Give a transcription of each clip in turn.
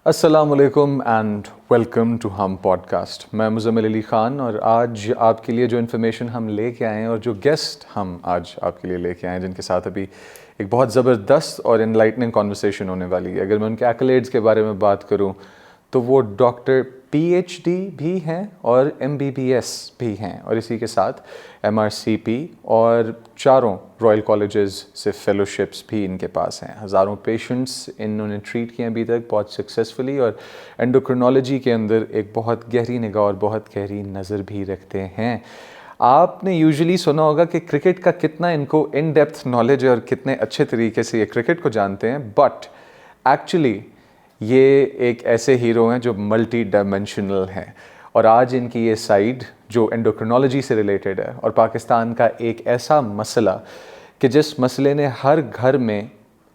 السلام علیکم and welcome to ہم پوڈ کاسٹ. میں مزمل علی خان اور آج آپ کے لیے جو انفارمیشن ہم لے کے آئے ہیں اور جو گیسٹ ہم آج آپ کے لیے لے کے آئے ہیں جن کے ساتھ ابھی ایک بہت زبردست اور انلائٹننگ کانورسیشن ہونے والی ہے. اگر میں ان کے ایکلیڈز کے بارے میں بات کروں تو وہ ڈاکٹر پی ایچ ڈی بھی ہیں اور ایم بی بی ایس بھی ہیں اور اسی کے ساتھ ایم آر سی پی اور چاروں رائل کالجز سے فیلوشپس بھی ان کے پاس ہیں. ہزاروں پیشنٹس انہوں نے ٹریٹ کیے ابھی تک بہت سکسیزفلی اور اینڈوکرینالوجی کے اندر ایک بہت گہری نگاہ اور بہت گہری نظر بھی رکھتے ہیں. آپ نے یوزلی سنا ہوگا کہ کرکٹ کا کتنا ان کو ان ڈیپتھ نالج ہے اور کتنے اچھے طریقے سے یہ کرکٹ کو جانتے ہیں, بٹ ایکچولی یہ ایک ایسے ہیرو ہیں جو ملٹی ڈائمینشنل ہیں. اور آج ان کی یہ سائیڈ جو اینڈوکرینالوجی سے ریلیٹڈ ہے اور پاکستان کا ایک ایسا مسئلہ کہ جس مسئلے نے ہر گھر میں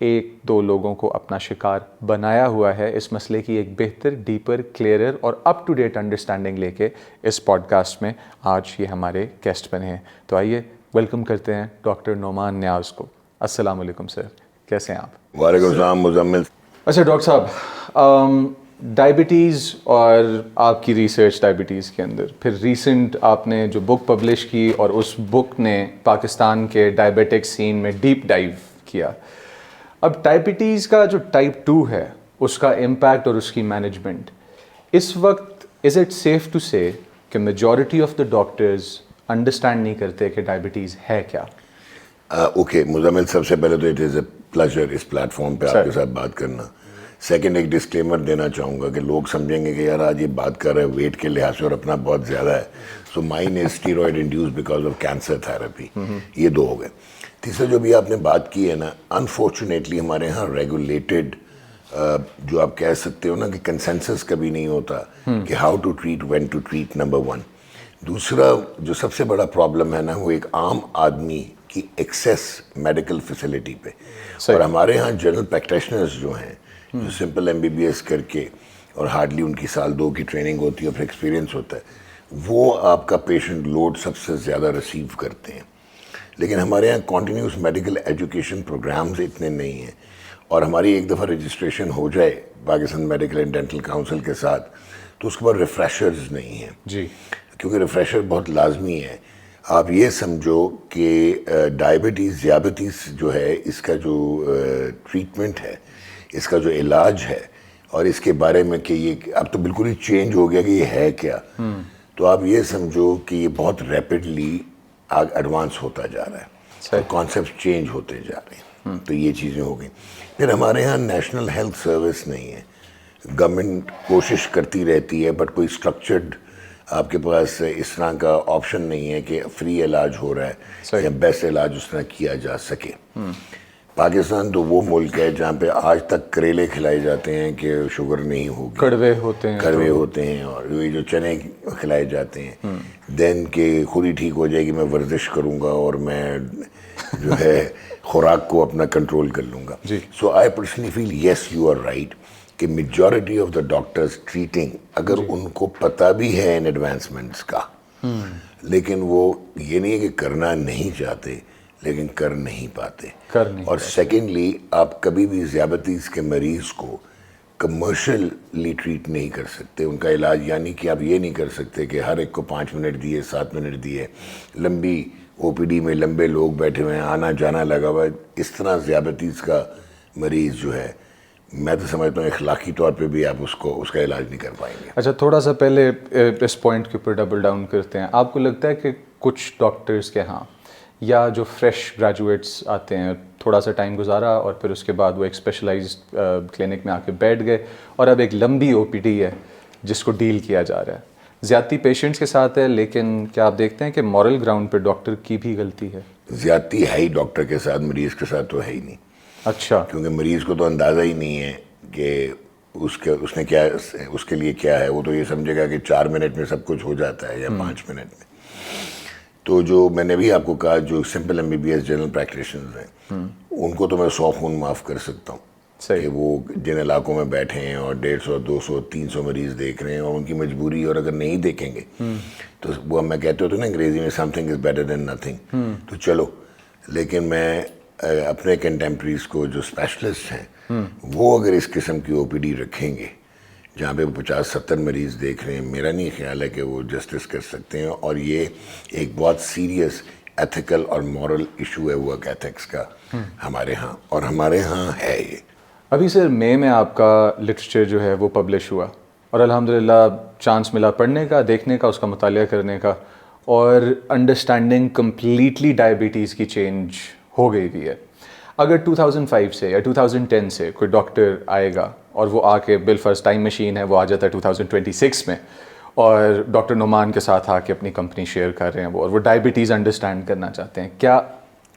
ایک دو لوگوں کو اپنا شکار بنایا ہوا ہے, اس مسئلے کی ایک بہتر, ڈیپر, کلیئرر اور اپ ٹو ڈیٹ انڈرسٹینڈنگ لے کے اس پوڈ کاسٹ میں آج یہ ہمارے گیسٹ بنے ہیں. تو آئیے ویلکم کرتے ہیں ڈاکٹر نعمان نیاز کو. السلام علیکم سر, کیسے ہیں آپ؟ وعلیکم السلام مزمل. اچھا ڈاکٹر صاحب, ڈائبٹیز اور آپ کی ریسرچ ڈائبٹیز کے اندر, پھر ریسنٹ آپ نے جو بک پبلش کی اور اس بک نے پاکستان کے ڈائبیٹک سین میں ڈیپ ڈائیو کیا. اب ڈائبٹیز کا جو ٹائپ 2 ہے اس کا امپیکٹ اور اس کی مینجمنٹ اس وقت, از اٹ سیف ٹو سے کہ majority of the doctors understand نہیں کرتے کہ ڈائبٹیز ہے کیا؟ اوکے مزمل, سب سے پہلے تو اٹ از اے پلیزر اس پلیٹ فارم پہ آپ کے ساتھ بات کرنا. سیکنڈ, ایک ڈسکلیمر دینا چاہوں گا کہ لوگ سمجھیں گے کہ یار آج یہ بات کر رہے ہیں ویٹ کے لحاظ سے اور اپنا بہت زیادہ ہے, so mine is steroid induced because of cancer therapy. یہ دو ہو گئے. تیسرا جو بھی آپ نے بات کی ہے نا, انفارچونیٹلی ہمارے یہاں ریگولیٹڈ جو آپ کہہ سکتے ہو نا کہ کنسنسس کبھی نہیں ہوتا کہ how to treat, when to treat, number 1. دوسرا جو سب سے بڑا پرابلم ہے نا, وہ ایک عام آدمی کی ایکسیس میڈیکل فیسلٹی پہ. اور ہمارے ہاں جنرل پریکٹیشنرز جو ہیں جو simple M B B S کر کے اور ہارڈلی ان کی سال 2 کی ٹریننگ ہوتی ہے اور پھر ایکسپیرینس ہوتا ہے, وہ آپ کا پیشنٹ لوڈ سب سے زیادہ ریسیو کرتے ہیں. لیکن ہمارے یہاں کنٹینیوس میڈیکل ایجوکیشن پروگرامز اتنے نہیں ہیں, اور ہماری ایک دفعہ رجسٹریشن ہو جائے Pakistan medical and dental council کے ساتھ تو اس کے بعد ریفریشرز نہیں ہیں. جی, کیونکہ ریفریشر بہت لازمی ہے. آپ یہ سمجھو کہ ذیابیطیز جو ہے, اس کا جو ٹریٹمنٹ ہے, اس کا جو علاج ہے, اور اس کے بارے میں کہ یہ اب تو بالکل ہی چینج ہو گیا کہ یہ ہے کیا, تو آپ یہ سمجھو کہ یہ بہت ریپڈلی ایڈوانس ہوتا جا رہا ہے, کانسیپٹ چینج ہوتے جا رہے ہیں. تو یہ چیزیں ہو گئیں. پھر ہمارے ہاں نیشنل ہیلتھ سروس نہیں ہے. گورنمنٹ کوشش کرتی رہتی ہے بٹ کوئی اسٹرکچرڈ آپ کے پاس اس طرح کا آپشن نہیں ہے کہ فری علاج ہو رہا ہے یا بیسٹ علاج اس طرح کیا جا سکے. پاکستان تو وہ ملک ہے جہاں پہ آج تک کریلے کھلائے جاتے ہیں کہ شوگر نہیں ہوگی, کڑوے ہوتے ہیں, اور یہ جو چنے کھلائے جاتے ہیں دین کہ خود ہی ٹھیک ہو جائے گی, میں ورزش کروں گا اور میں جو ہے خوراک کو اپنا کنٹرول کر لوں گا. So I personally feel yes you are right کہ majority of the doctors treating, اگر ان کو پتہ بھی ہے ان ایڈوانسمنٹس کا, لیکن وہ یہ نہیں ہے کہ کرنا نہیں چاہتے لیکن کر نہیں پاتے. اور سیکنڈلی, آپ کبھی بھی ذیابیطیز کے مریض کو کمرشلی ٹریٹ نہیں کر سکتے. ان کا علاج یعنی کہ آپ یہ نہیں کر سکتے کہ ہر ایک کو 5 منٹ دیے, 7 منٹ دیے, لمبی او پی ڈی میں لمبے لوگ بیٹھے ہوئے ہیں, آنا جانا لگا ہوا ہے. اس طرح ذیابیطیز کا مریض جو ہے, میں تو سمجھتا ہوں اخلاقی طور پہ بھی آپ اس کا علاج نہیں کر پائیں گے. اچھا, تھوڑا سا پہلے اس پوائنٹ کے اوپر ڈبل ڈاؤن کرتے ہیں. آپ کو لگتا ہے کہ کچھ ڈاکٹرز کے ہاں یا جو فریش گریجویٹس آتے ہیں, تھوڑا سا ٹائم گزارا اور پھر اس کے بعد وہ ایک اسپیشلائزڈ کلینک میں آ کے بیٹھ گئے اور اب ایک لمبی او پی ڈی ہے جس کو ڈیل کیا جا رہا ہے, زیادتی پیشنٹس کے ساتھ ہے, لیکن کیا آپ دیکھتے ہیں کہ مورل گراؤنڈ پہ ڈاکٹر کی بھی غلطی ہے؟ زیادتی ہے ہی ڈاکٹر کے ساتھ, مریض کے ساتھ تو ہے ہی نہیں. اچھا, کیونکہ مریض کو تو اندازہ ہی نہیں ہے کہ اس نے کیا, اس کے لیے کیا ہے. وہ تو یہ سمجھے گا کہ 4 منٹ میں سب کچھ ہو جاتا ہے یا 5 منٹ میں. تو جو میں نے بھی آپ کو کہا, جو simple M B B S general practitioners ہیں, ان کو تو میں 100 خون معاف کر سکتا ہوں کہ وہ جن علاقوں میں بیٹھے ہیں اور 150, 200, 300 مریض دیکھ رہے ہیں, اور ان کی مجبوری, اور اگر نہیں دیکھیں گے تو وہ میں کہتے ہوتے نا انگریزی میں some thing is better than nothing, تو چلو. لیکن میں اپنے کنٹمپریز کو جو اسپیشلسٹ ہیں وہ اگر اس قسم کی او پی ڈی رکھیں گے جہاں پہ وہ 50-70 مریض دیکھ رہے ہیں. میرا نہیں خیال ہے کہ وہ جسٹس کر سکتے ہیں, اور یہ ایک بہت سیریس ایتھیکل اور مورل ایشو ہے ورک ایتھکس کا ہمارے ہاں, اور ہمارے ہاں ہے یہ. ابھی سر مئی میں آپ کا لٹریچر جو ہے وہ پبلش ہوا, اور الحمدللہ چانس ملا پڑھنے کا, دیکھنے کا, اس کا مطالعہ کرنے کا, اور انڈرسٹینڈنگ کمپلیٹلی ڈائبٹیز کی چینج ہو گئی بھی ہے. اگر 2005 سے یا 2010 سے کوئی ڈاکٹر آئے گا اور وہ آ کے بالفرض ٹائم مشین ہے, وہ آ جاتا ہے 2026 میں, اور ڈاکٹر نعمان کے ساتھ آ کے اپنی کمپنی شیئر کر رہے ہیں وہ, اور وہ ڈائبٹیز انڈرسٹینڈ کرنا چاہتے ہیں, کیا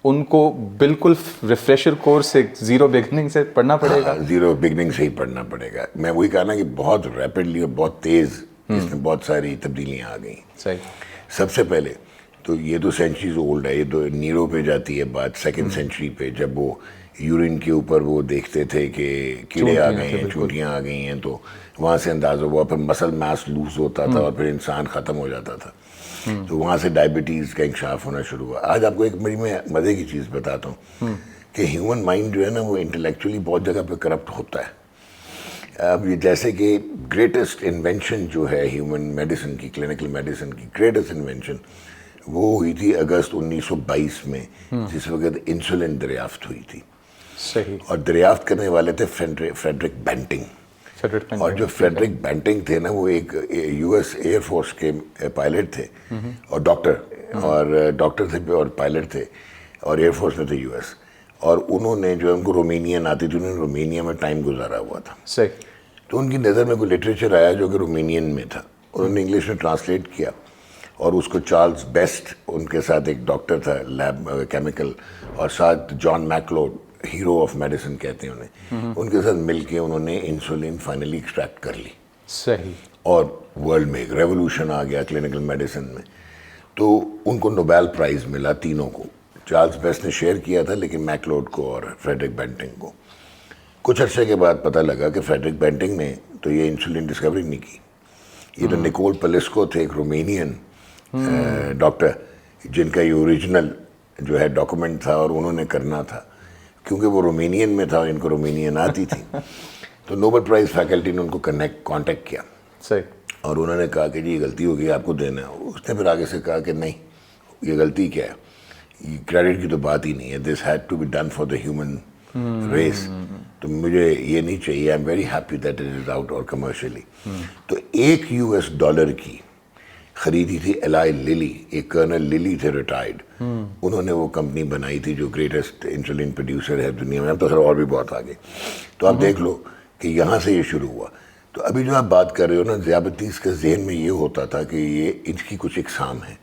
ان کو بالکل ریفریشر کورس سے زیرو بگننگ سے پڑھنا پڑے گا؟ زیرو بگننگ سے ہی پڑھنا پڑے گا. میں وہی کہا نا کہ بہت ریپڈلی اور بہت تیز اس میں بہت ساری تبدیلیاں آ گئیں. صحیح. سب سے پہلے تو یہ تو سینچریز اولڈ ہے, یہ تو نیرو پہ جاتی ہے بات, سیکنڈ سینچری پہ, جب وہ یورین کے اوپر وہ دیکھتے تھے کہ کیڑے آ گئے ہیں, چونٹیاں آ گئی ہیں, تو وہاں سے اندازہ ہوا, پھر مسل ماس لوز ہوتا تھا اور پھر انسان ختم ہو جاتا تھا. تو وہاں سے ڈائبٹیز کا انکشاف ہونا شروع ہوا. آج آپ کو ایک بڑی میں مزے کی چیز بتاتا ہوں کہ ہیومن مائنڈ جو ہے نا وہ انٹلیکچولی بہت جگہ پہ کرپٹ ہوتا ہے. اب یہ جیسے کہ گریٹسٹ انوینشن جو ہے ہیومن میڈیسن کی, کلینکل میڈیسن کی گریٹسٹ انوینشن, وہ ہوئی تھی اگست 1922 میں, جس وقت انسولین دریافت ہوئی تھی. صحیح. اور دریافت کرنے والے تھے فریڈرک بینٹنگ. اور جو فریڈرک بینٹنگ تھے نا وہ ایک یو ایس ایئر فورس کے پائلٹ تھے اور ڈاکٹر تھے اور پائلٹ تھے, اور ایئر فورس میں تھے یو ایس. اور انہوں نے جو ان کو رومینین آتی تھی, انہوں نے رومینیا میں ٹائم گزارا ہوا تھا. صحیح. تو ان کی نظر میں کوئی لٹریچر آیا جو کہ رومینین میں تھا, انہوں نے انگلش میں ٹرانسلیٹ کیا, اور اس کو چارلز بیسٹ, ان کے ساتھ ایک ڈاکٹر تھا لیب کیمیکل, اور ساتھ جان میکلوڈ, ہیرو آف میڈیسن کہتے ہیں انہیں, ان کے ساتھ مل کے انہوں نے انسولین فائنلی ایکسٹریکٹ کر لی. صحیح. اور ورلڈ میں ایک ریولوشن آ گیا کلینکل میڈیسن میں. تو ان کو نوبیل پرائز ملا تینوں کو. چارلز بیسٹ نے شیئر کیا تھا, لیکن میکلوڈ کو اور فریڈرک بینٹنگ کو. کچھ عرصے کے بعد پتہ لگا کہ فریڈرک بینٹنگ نے تو یہ انسولین ڈسکوری نہیں کی. یہ تو نکول پلسکو تھے, ایک رومینین ڈاکٹر, جن کا یہ اوریجنل جو ہے ڈاکومنٹ تھا, اور انہوں نے کرنا تھا کیونکہ وہ رومینین میں تھا اور ان کو رومینین آتی تھی. تو نوبل پرائز فیکلٹی نے ان کو کانٹیکٹ کیا. صحیح. اور انہوں نے کہا کہ جی یہ غلطی ہو گئی, آپ کو دینا ہے. اس نے پھر آگے سے کہا کہ نہیں, یہ غلطی کیا ہے, یہ کریڈٹ کی تو بات ہی نہیں ہے, this had to be done for the human race. تو مجھے یہ نہیں چاہیے, I am very happy that it is out اور کمرشلی. تو $1 کی خریدی تھی الائی للی, ایک کرنل للی تھے ریٹائرڈ, انہوں نے وہ کمپنی بنائی تھی جو گریٹسٹ انسولین پروڈیوسر ہے دنیا میں. اب تو خیر اور بھی بہت آگے. تو آپ دیکھ لو کہ یہاں سے یہ شروع ہوا. تو ابھی جو آپ بات کر رہے ہو نا, ذیابطیس کے ذہن میں یہ ہوتا تھا کہ یہ ان کی کچھ اقسام ہیں.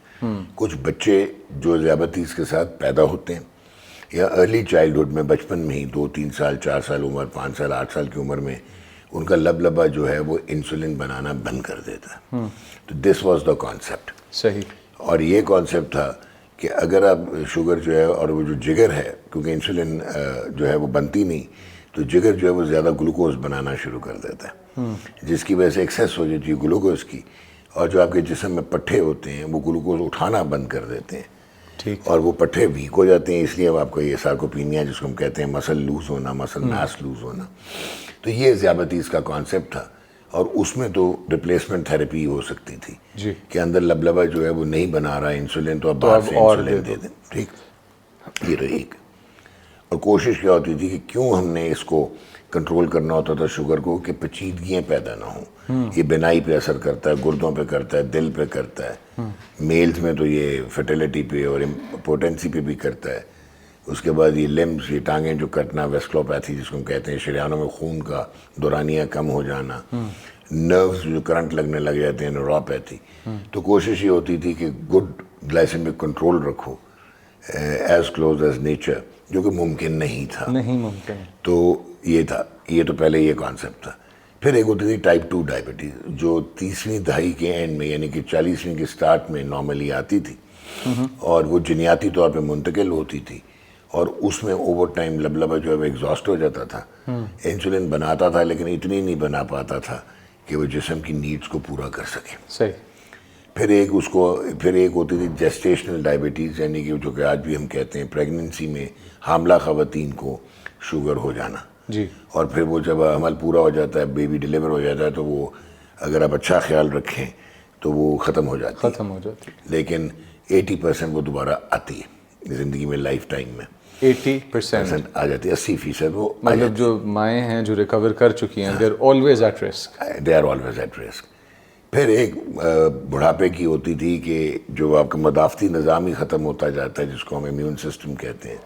کچھ بچے جو ذیابطیس کے ساتھ پیدا ہوتے ہیں, یا ارلی چائلڈہڈ میں, بچپن میں ہی 2-3 سال 4 سال عمر, 5 سال 8 سال کی عمر میں ان کا لبا جو ہے وہ انسولین بنانا بند کر دیتا ہے. تو دس واز دا کانسیپٹ. صحیح. اور یہ کانسیپٹ تھا کہ اگر آپ شوگر جو ہے اور وہ جو جگر ہے, کیونکہ انسولین جو ہے وہ بنتی نہیں, تو جگر جو ہے وہ زیادہ گلوکوز بنانا شروع کر دیتا ہے, جس کی وجہ سے ایکسیس ہو جاتی ہے گلوکوز کی, اور جو آپ کے جسم میں پٹھے ہوتے ہیں وہ گلوکوز اٹھانا بند کر دیتے ہیں. ٹھیک. اور وہ پٹھے ویک ہو جاتے ہیں, اس لیے اب آپ کو یہ سارکوپینیا جس کو ہم کہتے ہیں, مسل لوز ہونا, مسل میس لوز ہونا. تو یہ ذیابطیس کا کانسیپٹ تھا, اور اس میں تو ریپلیسمنٹ تھراپی ہو سکتی تھی جی, کہ اندر لبلبا جو ہے وہ نہیں بنا رہا انسولین, تو اب باہر سے انسولین دے دیں. ٹھیک, یہ رہی ایک. اور کوشش کیا ہوتی تھی کہ کیوں ہم نے اس کو کنٹرول کرنا ہوتا تھا شوگر کو, کہ پیچیدگیاں پیدا نہ ہوں. یہ بینائی پہ اثر کرتا ہے, گردوں پہ کرتا ہے, دل پہ کرتا ہے, میلز میں تو یہ فرٹیلیٹی پہ اور امپوٹنسی پہ بھی کرتا ہے. اس کے بعد یہ لمبس, یہ ٹانگیں جو کٹنا, ویسکلوپیتھی جس کو ہم کہتے ہیں, شریانوں میں خون کا دورانیہ کم ہو جانا, نروز جو کرنٹ لگنے لگ جاتے ہیں, نیوروپیتھی. تو کوشش یہ ہوتی تھی کہ گڈ گلائسیمک کنٹرول رکھو ایز کلوز ایز نیچر, جو کہ ممکن نہیں تھا. نہیں ممکن. تو یہ تھا, یہ تو پہلے یہ کانسیپٹ تھا. پھر ایک ہوتی تھی ٹائپ 2 ڈائبٹیز, جو 30ویں دہائی کے اینڈ میں, یعنی کہ 40ویں کے سٹارٹ میں نارملی آتی تھی, اور وہ جنیاتی طور پہ منتقل ہوتی تھی, اور اس میں اوور ٹائم لبلبا جو ہے وہ ایگزاسٹ ہو جاتا تھا. انسولین بناتا تھا لیکن اتنی نہیں بنا پاتا تھا کہ وہ جسم کی نیڈز کو پورا کر سکے. صحیح. پھر ایک ہوتی تھی جیسٹیشنل ڈائبٹیز, یعنی کہ جو کہ آج بھی ہم کہتے ہیں پریگننسی میں حاملہ خواتین کو شوگر ہو جانا. جی. اور پھر وہ جب عمل پورا ہو جاتا ہے, بیبی ڈیلیور ہو جاتا ہے, تو وہ اگر آپ اچھا خیال رکھیں تو وہ ختم ہو جاتی ہے. لیکن 80% وہ دوبارہ آتی ہے زندگی میں, لائف ٹائم میں 80% آ جاتی ہے. 80% وہ مطلب جو مائیں ہیں جو ریکور کر چکی ہیں, they are always at risk. They are always at risk. پھر ایک بڑھاپے کی ہوتی تھی کہ جو آپ کا مدافعتی نظام ہی ختم ہوتا جاتا ہے, جس کو ہم امیون سسٹم کہتے ہیں,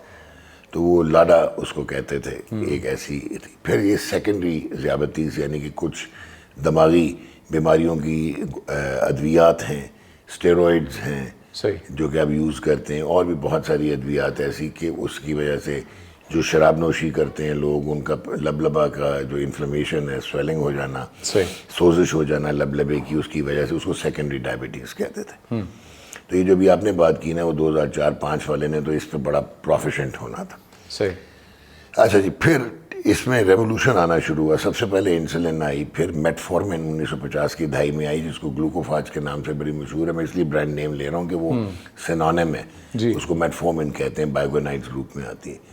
تو وہ لاڈا اس کو کہتے تھے, ایک ایسی تھی. پھر یہ سیکنڈری ذیابطیس, یعنی کہ کچھ دماغی بیماریوں کی ادویات ہیں, اسٹیرائڈز ہیں جو کہ آپ یوز کرتے ہیں, اور بھی بہت ساری ادویات ایسی کہ اس کی وجہ سے جو شراب نوشی کرتے ہیں لوگ, ان کا لبلبا کا جو انفلمیشن ہے, سویلنگ ہو جانا, سوزش ہو جانا لبلبے کی, اس کی وجہ سے اس کو سیکنڈری ڈائبٹیز کہتے تھے. تو یہ جو بھی آپ نے بات کی نا, وہ 2004-05 والے نے تو اس پہ بڑا پروفیشنٹ ہونا تھا. اچھا جی, پھر اس میں ریولوشن آنا شروع ہوا. سب سے پہلے انسولن آئی, پھر میٹفورمن 1950 کی دہائی میں آئی, جس کو گلوکوفاج کے نام سے بڑی مشہور ہے. میں اس لیے برانڈ نیم لے رہا ہوں کہ وہ سینونیم ہے, اس کو میٹفورمن کہتے ہیں, بائیوگونائڈز گروپ میں آتی ہے.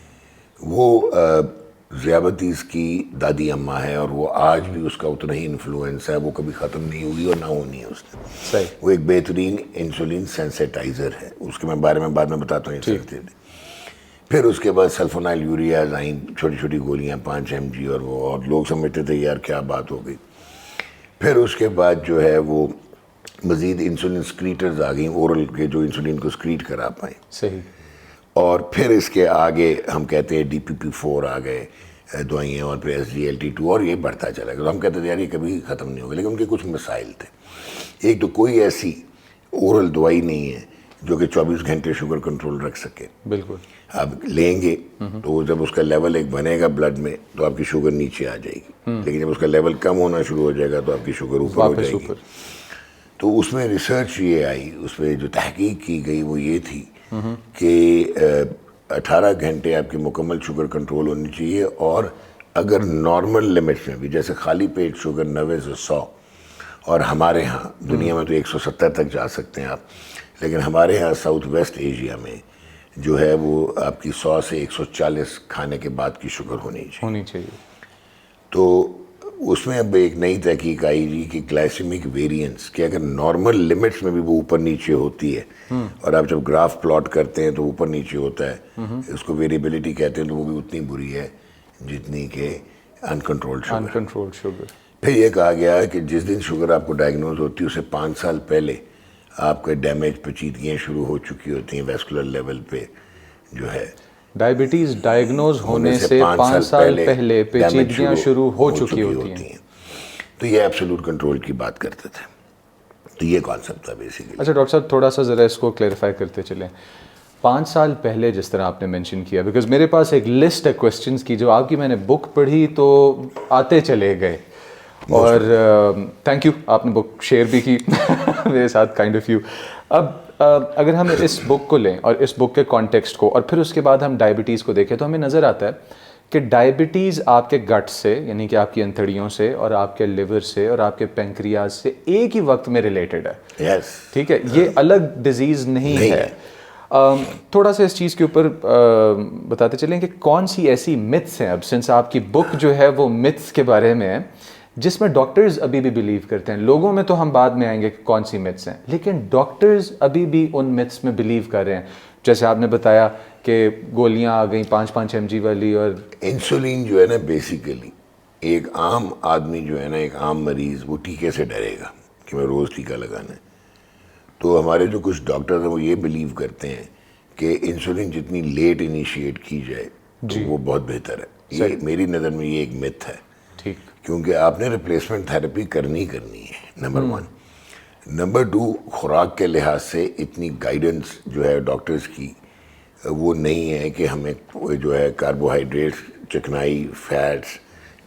وہ ذیابطیس کی دادی اماں ہے, اور وہ آج بھی اس کا اتنا ہی انفلوئنس ہے, وہ کبھی ختم نہیں ہوئی اور نہ ہونی ہے اس نے. وہ ایک بہترین انسولین سینسیٹائزر ہے, اس کے میں بارے میں بعد میں بتاتا ہوں. پھر اس کے بعد سلفونائل یوریاز آئیں, چھوٹی چھوٹی گولیاں 5 mg, اور وہ, اور لوگ سمجھتے تھے یار کیا بات ہو گئی. پھر اس کے بعد جو ہے وہ مزید انسولین سکریٹرز آ گئیں, اورل کے, جو انسولین کو سکریٹ کرا پائیں. اور پھر اس کے آگے ہم کہتے ہیں DPP-4 آ گئے دوائیاں, اور پھر SGLT2, اور یہ بڑھتا چلا گیا. تو ہم کہتے تھے یار یہ کبھی ختم نہیں ہوگا, لیکن ان کے کچھ مسائل تھے. ایک تو کوئی ایسی اورل دوائی نہیں ہے جو کہ 24 گھنٹے شوگر کنٹرول رکھ سکے. بالکل. آپ لیں گے تو جب اس کا لیول ایک بنے گا بلڈ میں تو آپ کی شوگر نیچے آ جائے گی, لیکن جب اس کا لیول کم ہونا شروع ہو جائے گا تو آپ کی شوگر اوپر ہو جائے گی. تو اس میں ریسرچ یہ آئی, اس پہ جو تحقیق کی گئی وہ یہ تھی کہ 18 گھنٹے آپ کی مکمل شوگر کنٹرول ہونی چاہیے, اور اگر نارمل لمٹس میں بھی, جیسے خالی پیٹ شوگر 90 سے 100, اور ہمارے ہاں دنیا میں تو 170 تک جا سکتے ہیں آپ, لیکن ہمارے ہاں ساؤتھ ویسٹ ایشیا میں جو ہے وہ آپ کی 100 سے 140 کھانے کے بعد کی شوگر ہونی چاہیے. تو اس میں اب ایک نئی تحقیق آئی جی کہ گلائسیمک ویرینس, کہ اگر نارمل لمٹس میں بھی وہ اوپر نیچے ہوتی ہے, اور آپ جب گراف پلاٹ کرتے ہیں تو اوپر نیچے ہوتا ہے, اس کو ویریبلٹی کہتے ہیں, تو وہ بھی اتنی بری ہے جتنی کہ انکنٹرولڈ شوگر. پھر یہ کہا گیا ہے کہ جس دن شوگر آپ کو ڈائگنوز ہوتی ہے اسے 5 سال پہلے آپ کے ڈیمیج پیچیدگیاں شروع ہو چکی ہوتی ہیں ویسکولر لیول پہ جو ہے. ڈائبٹیز ڈائگنوز ہونے سے 5 سال پہلے پیچیدگیاں شروع ہو چکی ہوتی ہیں. تو یہ ایبسولوٹ کنٹرول کی بات کرتے تھے. تو یہ کانسیپٹ تھا بیسیکلی. اچھا ڈاکٹر صاحب, تھوڑا سا ذرا اس کو کلیریفائی کرتے چلیں. 5 سال پہلے جس طرح آپ نے مینشن کیا, بیکاز میرے پاس ایک لسٹ ہے کویسچنس کی جو آپ کی, میں نے بک پڑھی تو آتے چلے گئے, اور تھینک یو آپ نے بک شیئر بھی کی میرے ساتھ, کائنڈ آف یو. اب اگر ہم اس بک کو لیں اور اس بک کے کانٹیکسٹ کو, اور پھر اس کے بعد ہم ڈائبٹیز کو دیکھیں, تو ہمیں نظر آتا ہے کہ ڈائبٹیز آپ کے گٹ سے, یعنی کہ آپ کی انتڑیوں سے, اور آپ کے لیور سے, اور آپ کے پینکریاز سے ایک ہی وقت میں ریلیٹڈ ہے. ٹھیک ہے, یہ الگ ڈیزیز نہیں ہے. تھوڑا سا اس چیز کے اوپر بتاتے چلیں کہ کون سی ایسی متھس ہیں, اب سنس آپ کی بک جو ہے وہ متھس کے بارے میں ہے, جس میں ڈاکٹرز ابھی بھی بلیو کرتے ہیں. لوگوں میں تو ہم بعد میں آئیں گے کہ کون سی متھس ہیں, لیکن ڈاکٹرز ابھی بھی ان متھس میں بلیو کر رہے ہیں. جیسے آپ نے بتایا کہ گولیاں آ گئیں 5 mg والی, اور انسولین جو ہے نا, بیسیکلی ایک عام آدمی جو ہے نا, ایک عام مریض, وہ ٹیکے سے ڈرے گا کہ میں روز ٹیکہ لگانا ہے. تو ہمارے جو کچھ ڈاکٹرز ہیں وہ یہ بلیو کرتے ہیں کہ انسولین جتنی لیٹ انیشیٹ کی جائے تو وہ بہت بہتر ہے. یہ میری نظر میں یہ ایک متھ ہے, کیونکہ آپ نے ریپلیسمنٹ تھراپی کرنی ہے, نمبر 1. نمبر 2, خوراک کے لحاظ سے اتنی گائیڈنس جو ہے ڈاکٹرز کی وہ نہیں ہے کہ ہمیں جو ہے کاربوہائیڈریٹس, چکنائی, فیٹس,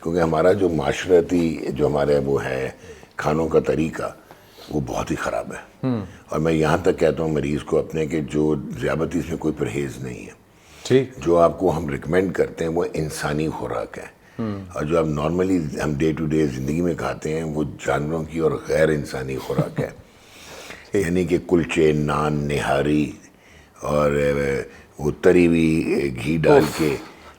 کیونکہ ہمارا جو معاشرتی جو ہمارے وہ ہے کھانوں کا طریقہ وہ بہت ہی خراب ہے. اور میں یہاں تک کہتا ہوں مریض کو اپنے کہ جو ذیابطیس میں کوئی پرہیز نہیں ہے. جو آپ کو ہم ریکمینڈ کرتے ہیں وہ انسانی خوراک ہے, اور جو آپ نارملی ہم ڈے ٹو ڈے زندگی میں کھاتے ہیں وہ جانوروں کی اور غیر انسانی خوراک ہے. یعنی کہ کلچے, نان, نہاری, اور وہ تری ہوئی گھی ڈال کے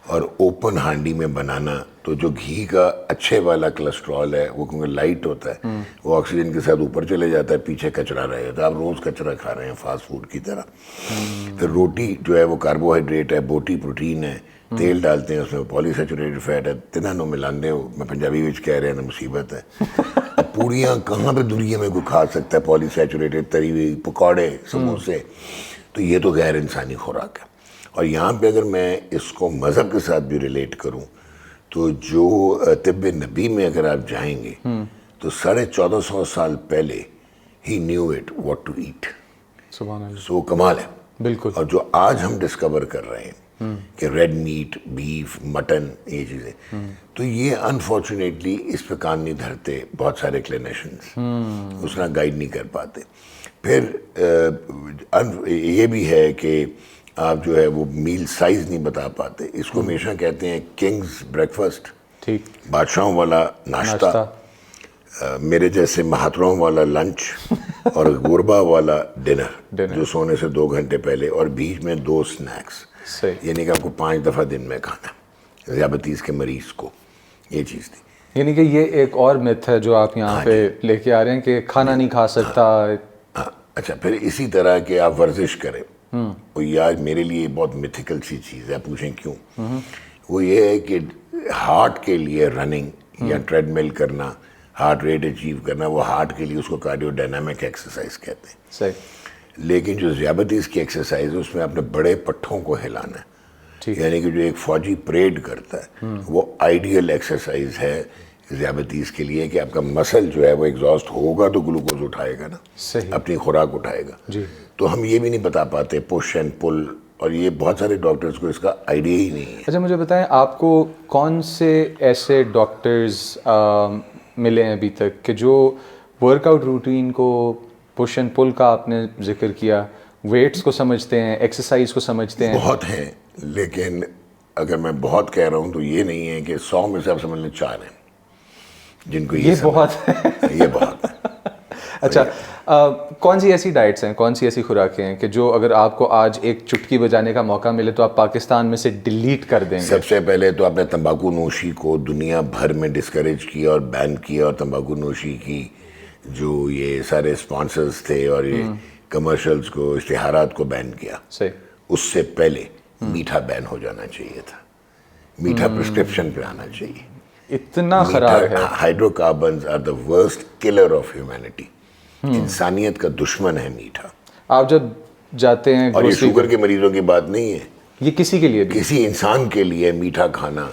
اور اوپن ہانڈی میں بنانا, تو جو گھی کا اچھے والا کولیسٹرول ہے وہ کیونکہ لائٹ ہوتا ہے, وہ آکسیجن کے ساتھ اوپر چلے جاتا ہے, پیچھے کچرا رہ جاتا ہے. آپ روز کچرا کھا رہے ہیں فاسٹ فوڈ کی طرح. پھر روٹی جو ہے وہ کاربوہائیڈریٹ ہے, بوٹی پروٹین ہے, تیل ڈالتے ہیں اس میں پولی سیچوریٹڈ فیٹ ہے, تنہا ملانے ہو میں پنجابی وچ کہہ رہے ہیں نا, مصیبت ہے. پوڑیاں کہاں پہ دنیا میں کوئی کھا سکتا ہے پولی سیچوریٹڈ, تری ہوئی پکوڑے, سموسے, تو یہ تو غیر انسانی خوراک ہے. اور یہاں پہ اگر میں اس کو مذہب کے ساتھ بھی ریلیٹ کروں تو جو طب نبی میں اگر آپ جائیں گے تو 1450 سال پہلے ہی knew it what to eat. سبحان اللہ. سو کمال ہے بالکل. اور جو آج ہم ڈسکور کر رہے ہیں کہ ریڈ میٹ, بیف, مٹن, یہ چیزیں, تو یہ انفارچونیٹلی اس پہ کان نہیں دھرتے بہت سارے کلینیشنز, اس طرح گائیڈ نہیں کر پاتے. پھر یہ بھی ہے کہ آپ جو ہے وہ میل سائز نہیں بتا پاتے. اس کو ہمیشہ کہتے ہیں کنگز بریکفاسٹ, ٹھیک, بادشاہوں والا ناشتہ, میرے جیسے مہاتراؤں والا لنچ, اور غربا والا ڈنر جو سونے سے 2 گھنٹے پہلے, اور بیچ میں 2 سنیکس. یعنی کہ آپ کو 5 دفعہ دن میں کھانا, ذیابطیس کے مریض کو. یہ چیز تھی. یعنی کہ یہ ایک اور میتھ ہے جو آپ یہاں پہ لے کے آ رہے ہیں کہ کھانا نہیں کھا سکتا. اچھا, پھر اسی طرح کہ آپ ورزش کریں, وہ یہ آج میرے لیے بہت میتھیکل سی چیز ہے. پوچھیں کیوں؟ وہ یہ ہے کہ ہارٹ کے لیے رننگ یا ٹریڈ مل کرنا, ہارٹ ریٹ اچیو کرنا, وہ ہارٹ کے لیے اس کو کارڈیو ڈائنامک ایکسرسائز کہتے ہیں. صحیح. لیکن جو ذیابطیس کی ایکسرسائز ہے اس میں آپ نے بڑے پٹھوں کو ہلانا ہے. یعنی کہ جو ایک فوجی پریڈ کرتا ہے وہ آئیڈیل ایکسرسائز ہے ذیابطیس کے لیے, کہ آپ کا مسل جو ہے وہ ایگزاسٹ ہوگا تو گلوکوز اٹھائے گا نا, اپنی خوراک اٹھائے گا. تو ہم یہ بھی نہیں بتا پاتے پش اینڈ پل, اور یہ بہت سارے ڈاکٹرز کو اس کا آئیڈیا ہی نہیں ہے. اچھا, مجھے بتائیں آپ کو کون سے ایسے ڈاکٹرز ملے ہیں ابھی تک کہ جو ورک آؤٹ روٹین کو, پش اینڈ پل کا آپ نے ذکر کیا, ویٹس کو سمجھتے ہیں, ایکسرسائز کو سمجھتے ہیں؟ بہت ہیں, لیکن اگر میں بہت کہہ رہا ہوں تو یہ نہیں ہے کہ 100 میں سے آپ سمجھ لیں 4 ہیں جن کو یہ بہت ہے. یہ بہت ہے. اچھا, کون سی ایسی ڈائٹس ہیں, کون سی ایسی خوراکیں ہیں کہ جو اگر آپ کو آج ایک چٹکی بجانے کا موقع ملے تو آپ پاکستان میں سے ڈیلیٹ کر دیں گے؟ سب سے پہلے تو آپ نے تمباکو نوشی کو دنیا بھر میں ڈسکریج کیا اور بین کیا, اور تمباکو نوشی کی جو یہ سارے اسپانسرز تھے اور یہ کمرشلز کو, اشتہارات کو بین کیا. صحیح. اس سے پہلے میٹھا بین ہو جانا چاہیے تھا, میٹھا پرسکرپشن پہ آنا چاہیے. اتنا خراب ہے. Hydrocarbons are the worst killer of humanity. انسانیت کا دشمن ہے میٹھا. آپ جب جاتے ہیں, اور یہ شوگر کے مریضوں کی بات نہیں ہے, یہ کسی کے لیے بھی, کسی انسان کے لیے میٹھا کھانا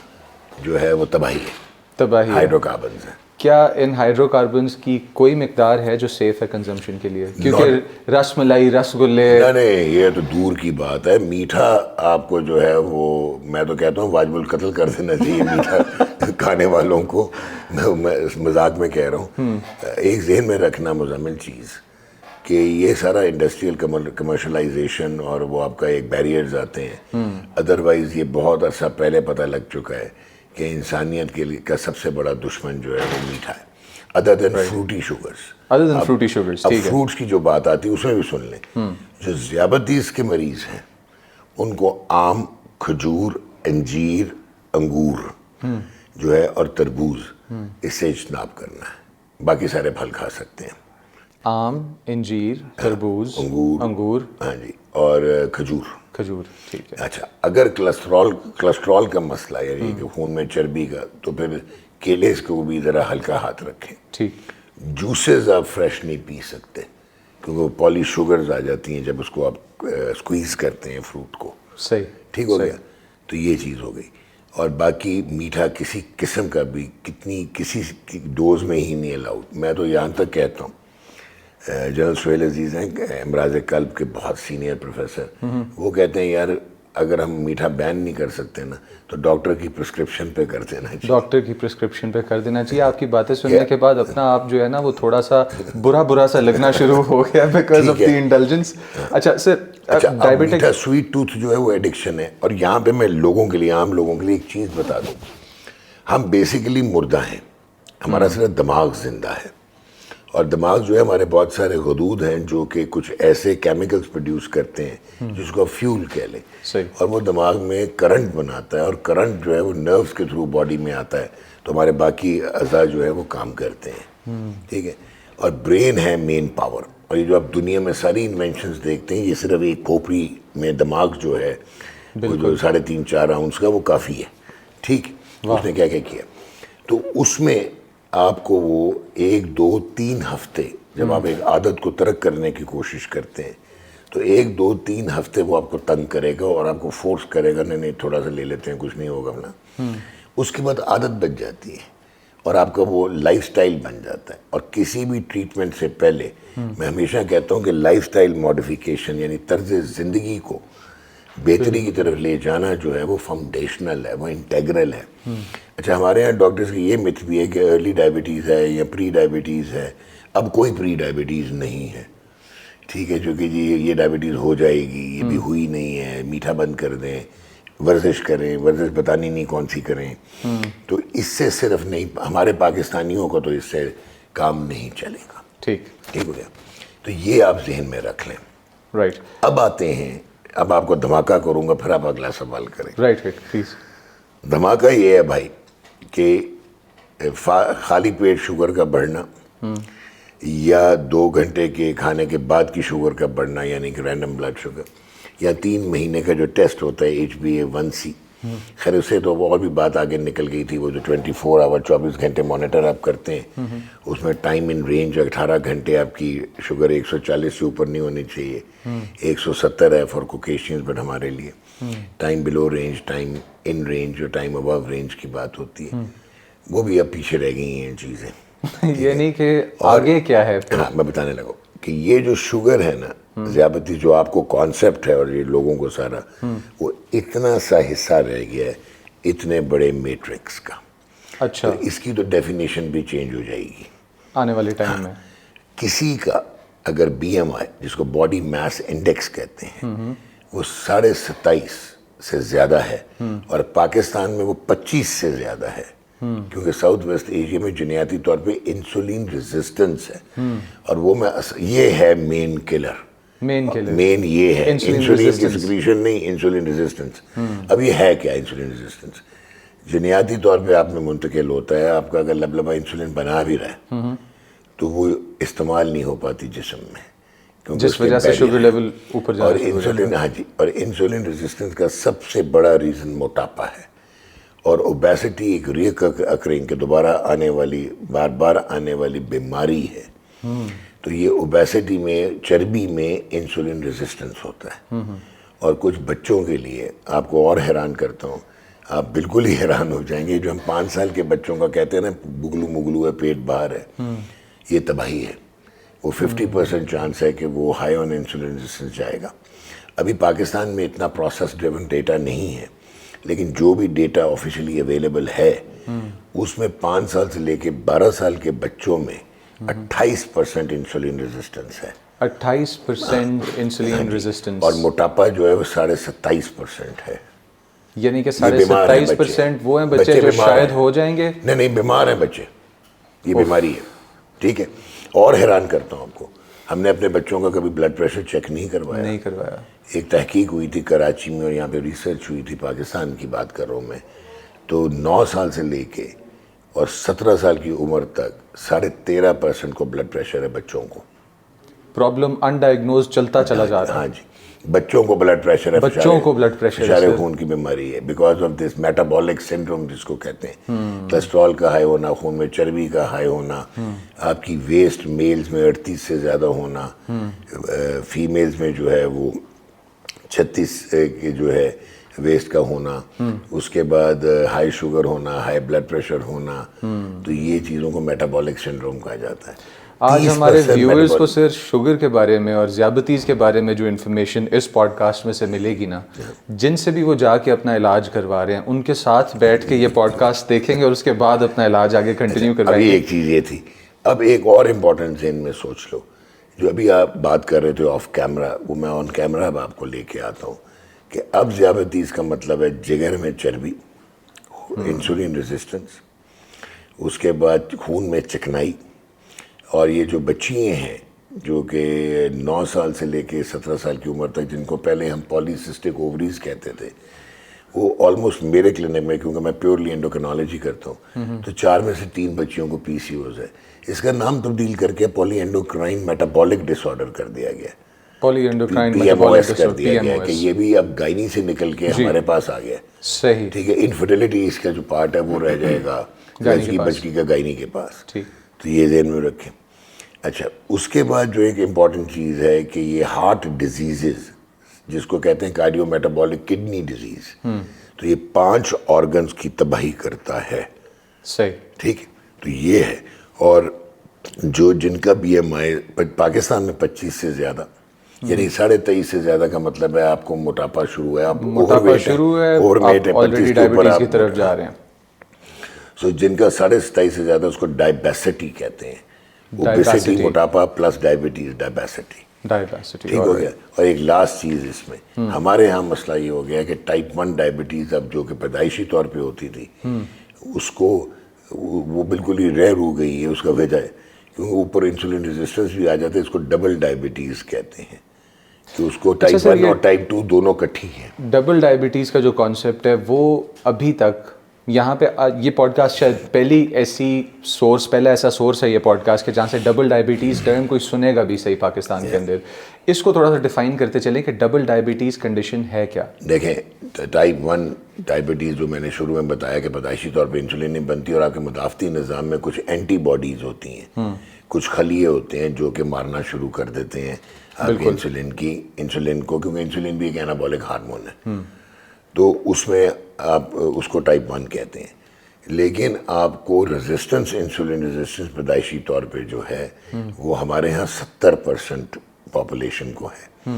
جو ہے وہ تباہی ہے. تباہی. ہائیڈرو کاربنز ہیں. کیا ان ہائیڈرو کاربنز کی کوئی مقدار ہے جو سیف ہے کنزمپشن کے لیے؟ کیونکہ رس ملائی, رس گلے, نہیں, یہ تو دور کی بات ہے. میٹھا آپ کو جو ہے وہ, میں تو کہتا ہوں واجب القتل کر دینا چاہیے میٹھا کھانے والوں کو. میں مذاق میں کہہ رہا ہوں. ایک ذہن میں رکھنا مزمل چیز کہ یہ سارا انڈسٹریل کمرشلائزیشن اور وہ آپ کا ایک بیریئرز آتے ہیں. ادروائز یہ بہت عرصہ پہلے پتہ لگ چکا ہے کہ انسانیت کے لیے کا سب سے بڑا دشمن جو ہے وہ میٹھا ہے, ادر دین فروٹی شوگرز. اب فروٹس کی جو بات آتی ہے اس میں بھی سن لیں, جو ذیابطیس کے مریض ہیں ان کو آم, کھجور, انجیر, انگور جو ہے اور تربوز, اس سے اجتناب کرنا ہے. باقی سارے پھل کھا سکتے ہیں, آم, انجیر, تربوز, انگور, ہاں جی, اور کھجور. ٹھیک ہے. اچھا, اگر کولیسٹرول کا مسئلہ یعنی کہ خون میں چربی کا, تو پھر کیلے کو بھی ذرا ہلکا ہاتھ رکھیں. ٹھیک. جوسز آپ فریش نہیں پی سکتے کیونکہ وہ پالی شوگرز آ جاتی ہیں جب اس کو آپ اسکویز کرتے ہیں فروٹ کو. صحیح. ٹھیک ہو گیا. تو یہ چیز ہو گئی. اور باقی میٹھا کسی قسم کا بھی کسی ڈوز میں ہی نہیں الاؤڈ. میں تو یہاں تک کہتا ہوں, جنرل سہیل عزیز ہیں امراض قلب کے بہت سینئر پروفیسر, وہ کہتے ہیں یار اگر ہم میٹھا بین نہیں کر سکتے نا تو ڈاکٹر کی پرسکرپشن پہ کر دینا چاہیے. ڈاکٹر کی پرسکرپشن پہ کر دینا چاہیے. آپ کی باتیں سننے کے بعد اپنا آپ جو ہے نا وہ تھوڑا سا برا سا لگنا شروع ہو گیا بیکاز آف دی انڈلجنس. اچھا سر, میٹھا سویٹ ٹوتھ جو ہے وہ ایڈکشن ہے. اور یہاں پہ میں لوگوں کے لیے, عام لوگوں کے لیے ایک چیز بتا دوں, ہم بیسیکلی مردہ ہیں, ہمارا صرف دماغ زندہ ہے. اور دماغ جو ہے ہمارے بہت سارے غدود ہیں جو کہ کچھ ایسے کیمیکلز پروڈیوس کرتے ہیں جس کو فیول کہہ لیں, اور وہ دماغ میں کرنٹ بناتا ہے, اور کرنٹ جو ہے وہ نروز کے تھرو باڈی میں آتا ہے, تو ہمارے باقی اعضاء جو ہے وہ کام کرتے ہیں. ٹھیک ہے, اور برین ہے مین پاور. اور یہ جو آپ دنیا میں ساری انوینشنز دیکھتے ہیں, یہ صرف ایک کھوپڑی میں دماغ جو ہے وہ جو 3.5-4 آؤنس کا وہ کافی ہے. ٹھیک, اس نے کیا کیا, تو اس میں آپ کو وہ 1-2-3 ہفتے جب آپ ایک عادت کو ترک کرنے کی کوشش کرتے ہیں تو 1-2-3 ہفتے وہ آپ کو تنگ کرے گا اور آپ کو فورس کرے گا, نہیں تھوڑا سا لے لیتے ہیں, کچھ نہیں ہوگا نا. اس کے بعد عادت بن جاتی ہے اور آپ کا وہ لائف سٹائل بن جاتا ہے. اور کسی بھی ٹریٹمنٹ سے پہلے میں ہمیشہ کہتا ہوں کہ لائف سٹائل ماڈیفیکیشن یعنی طرز زندگی کو بہتری کی طرف لے جانا جو ہے وہ فاؤنڈیشنل ہے, وہ انٹیگرل ہے. اچھا, ہمارے یہاں ڈاکٹرز کی یہ مت بھی ہے کہ ارلی ڈائبٹیز ہے یا پری ڈائبٹیز ہے. اب کوئی پری ڈائبٹیز نہیں ہے. ٹھیک ہے, جو کہ جی یہ ڈائبٹیز ہو جائے گی, یہ بھی ہوئی نہیں ہے, میٹھا بند کر دیں, ورزش کریں, ورزش بتانی نہیں کون سی کریں. تو اس سے صرف نہیں, ہمارے پاکستانیوں کو تو اس سے کام نہیں چلے گا. ٹھیک ہو گیا, تو یہ آپ ذہن میں رکھ لیں. رائٹ, اب آتے ہیں, اب آپ کو دھماکہ کروں گا, پھر آپ اگلا سوال کریں. Right please. دھماکہ یہ ہے بھائی کہ خالی پیٹ شوگر کا بڑھنا یا 2 گھنٹے کے کھانے کے بعد کی شوگر کا بڑھنا یعنی کہ رینڈم بلڈ شوگر, یا 3 مہینے کا جو ٹیسٹ ہوتا ہے HbA1c. خیر اس سے تو وہ اور بھی بات آگے نکل گئی تھی, وہ جو 24 آور 24 گھنٹے مانیٹر آپ کرتے ہیں, اس میں ٹائم ان رینج 18 گھنٹے آپ کی شوگر 140 سے اوپر نہیں ہونی چاہیے. 170 ہے فار کوکیشینز, بٹ ہمارے لیے time below range, time in range اور ٹائم ابو رینج کی بات ہوتی ہے. وہ بھی اب پیچھے رہ گئی ہیں چیزیں. یہ نہیں کہ آگے کیا ہے. ہاں, میں بتانے لگا کہ یہ جو شوگر ہے نا, ذیابطیس, جو آپ کو کانسیپٹ ہے اور یہ لوگوں کو سارا, وہ اتنا سا حصہ رہ گیا ہے اتنے بڑے میٹرکس کا. اچھا, تو اس کی تو ڈیفینیشن بھی چینج ہو جائے گی آنے والے ٹائم میں. کسی کا اگر BMI جس کو باڈی میس انڈیکس کہتے ہیں وہ 27.5 سے زیادہ ہے, اور پاکستان میں وہ 25 سے زیادہ ہے, کیونکہ ساؤتھ ویسٹ ایشیا میں جنیاتی طور پہ انسولین ریزسٹنس ہے, اور وہ یہ ہے مین کلر. مین یہ ہے انسولین کی سیکریشن نہیں, انسولین ریزسٹنس. اب یہ ہے کیا انسولین ریزسٹنس؟ جنیاتی طور پہ آپ میں منتقل ہوتا ہے. آپ کا اگر لبلبا انسولین بنا بھی رہا ہے تو وہ استعمال نہیں ہو پاتی جسم میں, جس وجہ سے شوگر لیول اوپر جاتا ہے. اور انسولین, ہاں جی, اور انسولین ریزسٹنس کا سب سے بڑا ریزن موٹاپا ہے, اور اوبیسٹی ایک ریکرنگ کے دوبارہ آنے والی, بار بار آنے والی بیماری ہے. تو یہ اوبیسٹی میں, چربی میں انسولین ریزسٹنس ہوتا ہے. اور کچھ بچوں کے لیے آپ کو اور حیران کرتا ہوں, آپ بالکل ہی حیران ہو جائیں گے, جو ہم 5 سال کے بچوں کا کہتے ہیں نا بگلو مگلو ہے, پیٹ باہر ہے, یہ تباہی ہے. وہ 50% چانس ہے کہ وہ ہائی آن انسولین ریزسٹنس جائے گا. ابھی پاکستان میں اتنا پروسیس ڈریون ڈیٹا نہیں ہے, لیکن جو بھی ڈیٹا آفیشلی اویلیبل ہے اس میں 5 سال سے لے کے 12 سال کے بچوں میں 28% انسولین ریزسٹنس ہے. 28% انسولین ریزسٹنس, اور موٹاپا جو ہے وہ 27.5% ہے. یعنی کہ 27% وہ ہیں بچے جو شاید ہو جائیں گے. نہیں, بیمار ہیں بچے, یہ بیماری ہے. ٹھیک ہے, اور حیران کرتا ہوں آپ کو, ہم نے اپنے بچوں کا کبھی بلڈ پریشر چیک نہیں کروایا. ایک تحقیق ہوئی تھی کراچی میں, اور یہاں پہ ریسرچ ہوئی تھی, پاکستان کی بات کر رہا ہوں میں, تو 9 سال سے لے کے اور 17 سال کی عمر تک 13.5% کو بلڈ پریشر ہے بچوں کو. پرابلم انڈائگنوز چلتا چلا جا رہا ہے. ہاں جی, بچوں کو بلڈ پریشر ہے, بچوں کو بلڈ پریشر, فشار خون کی بیماری ہے, because of this metabolic syndrome جس کو کہتے ہیں. کولیسٹرول کا ہائی ہونا, خون میں چربی کا ہائی ہونا, آپ کی ویسٹ میلز میں 38 سے زیادہ ہونا, فیمیلز میں جو ہے وہ 36 کی جو ہے ویسٹ کا ہونا, اس کے بعد ہائی شوگر ہونا, ہائی بلڈ پریشر ہونا. تو یہ چیزوں کو میٹابولک سنڈروم کہا جاتا ہے. آج ہمارے ویورز کو صرف شوگر کے بارے میں اور ذیابطیس کے بارے میں جو انفارمیشن اس پوڈ کاسٹ میں سے ملے گی نا, جن سے بھی وہ جا کے اپنا علاج کروا رہے ہیں ان کے ساتھ بیٹھ کے یہ پوڈ کاسٹ دیکھیں گے اور اس کے بعد اپنا علاج آگے کنٹینیو کروائیں گے. ایک چیز یہ تھی, اب ایک اور امپورٹنٹ ذہن میں سوچ لو, جو ابھی آپ بات کر رہے تھے آف کیمرہ, وہ میں آن کیمرہ اب آپ کو لے کے آتا ہوں کہ اب ذیابطیس کا مطلب ہے جگر میں چربی, انسولین ریزسٹنس, اس کے بعد خون میں چکنائی, اور یہ جو بچیاں ہیں جو کہ 9 سال سے لے کے 17 سال کی عمر تک، جن کو پہلے ہم پولیسسٹک اووریز کہتے تھے، وہ آلموسٹ میرے کلینک میں، کیونکہ میں پیورلی انڈوکرینالوجی کرتا ہوں، تو 4 میں سے 3 بچیوں کو پی سی اوز ہے. اس کا نام تبدیل کر کے poly endocrine metabolic disorder کر دیا گیا، poly endocrine P M O S کر دیا گیا کہ یہ بھی اب گائنی سے نکل کے ہمارے پاس آ گیا. صحیح. ٹھیک ہے. انفرٹیلٹی اس کا جو پارٹ ہے وہ رہ جائے گا بچکی کا گائنی کے پاس. تو یہ ذہن میں رکھیں. اچھا، اس کے بعد جو ایک امپورٹنٹ چیز ہے کہ یہ ہارٹ ڈیزیزز جس کو کہتے ہیں کارڈیو میٹابولک کڈنی ڈیزیز، تو یہ 5 آرگنز کی تباہی کرتا ہے. صحیح. ٹھیک ہے. تو یہ ہے. اور جو جن کا بی ایم آئی پاکستان میں 25 سے زیادہ، یعنی 23.5 سے زیادہ کا مطلب ہے آپ کو موٹاپا شروع ہے، آپ موٹاپا شروع ہے، آپ آلریڈی ڈائبٹیز کی طرف جا رہے ہیں. سو جن کا 27.5 سے زیادہ اس کو ڈائبیسٹی کہتے ہیں. اوبیسٹی موٹاپا پلس ڈائبٹیز، ڈائبیسٹی. ٹھیک ہو گیا. اور ایک لاسٹ چیز اس میں ہمارے ہاں مسئلہ یہ ہو گیا کہ ٹائپ 1 ڈائبٹیز اب جو کہ پیدائشی طور پہ ہوتی تھی، اس کو وہ بالکل ہی ریئر ہو گئی ہے. اس کا وجہ ہے کیونکہ اوپر انسولین ریزسٹنس بھی آ جاتا ہے. اس کو ڈبل ڈائبٹیز کہتے ہیں کہ اس کو ٹائپ 1 اور ٹائپ 2 دونوں کٹھی ہیں. ڈبل ڈائبٹیز کا جو کانسیپٹ ہے وہ ابھی تک یہاں پہ یہ پوڈ کاسٹ شاید پہلا ایسا سورس ہے یہ پوڈ کاسٹ کہ جہاں سے ڈبل ڈائبٹیز ٹرم کوئی سنے گا بھی صحیح پاکستان کے اندر. اس کو تھوڑا سا ڈیفائن کرتے چلیں کہ ڈبل ڈائبٹیز کنڈیشن ہے کیا. دیکھیں، ٹائپ 1 ڈائبٹیز جو میں نے شروع میں بتایا کہ پیدائشی طور پہ انسولین نہیں بنتی اور آپ کے مدافعتی نظام میں کچھ اینٹی باڈیز ہوتی ہیں، کچھ خلیے ہوتے ہیں جو کہ مارنا شروع کر دیتے ہیں آپ کے انسولین کو، کیونکہ انسولین بھی ایک اینابولک ہارمون ہے. تو اس میں آپ اس کو ٹائپ 1 کہتے ہیں. لیکن آپ کو ریزسٹنس، انسولین ریزسٹنس پیدائشی طور پہ جو ہے وہ ہمارے ہاں 70% پاپولیشن کو ہے.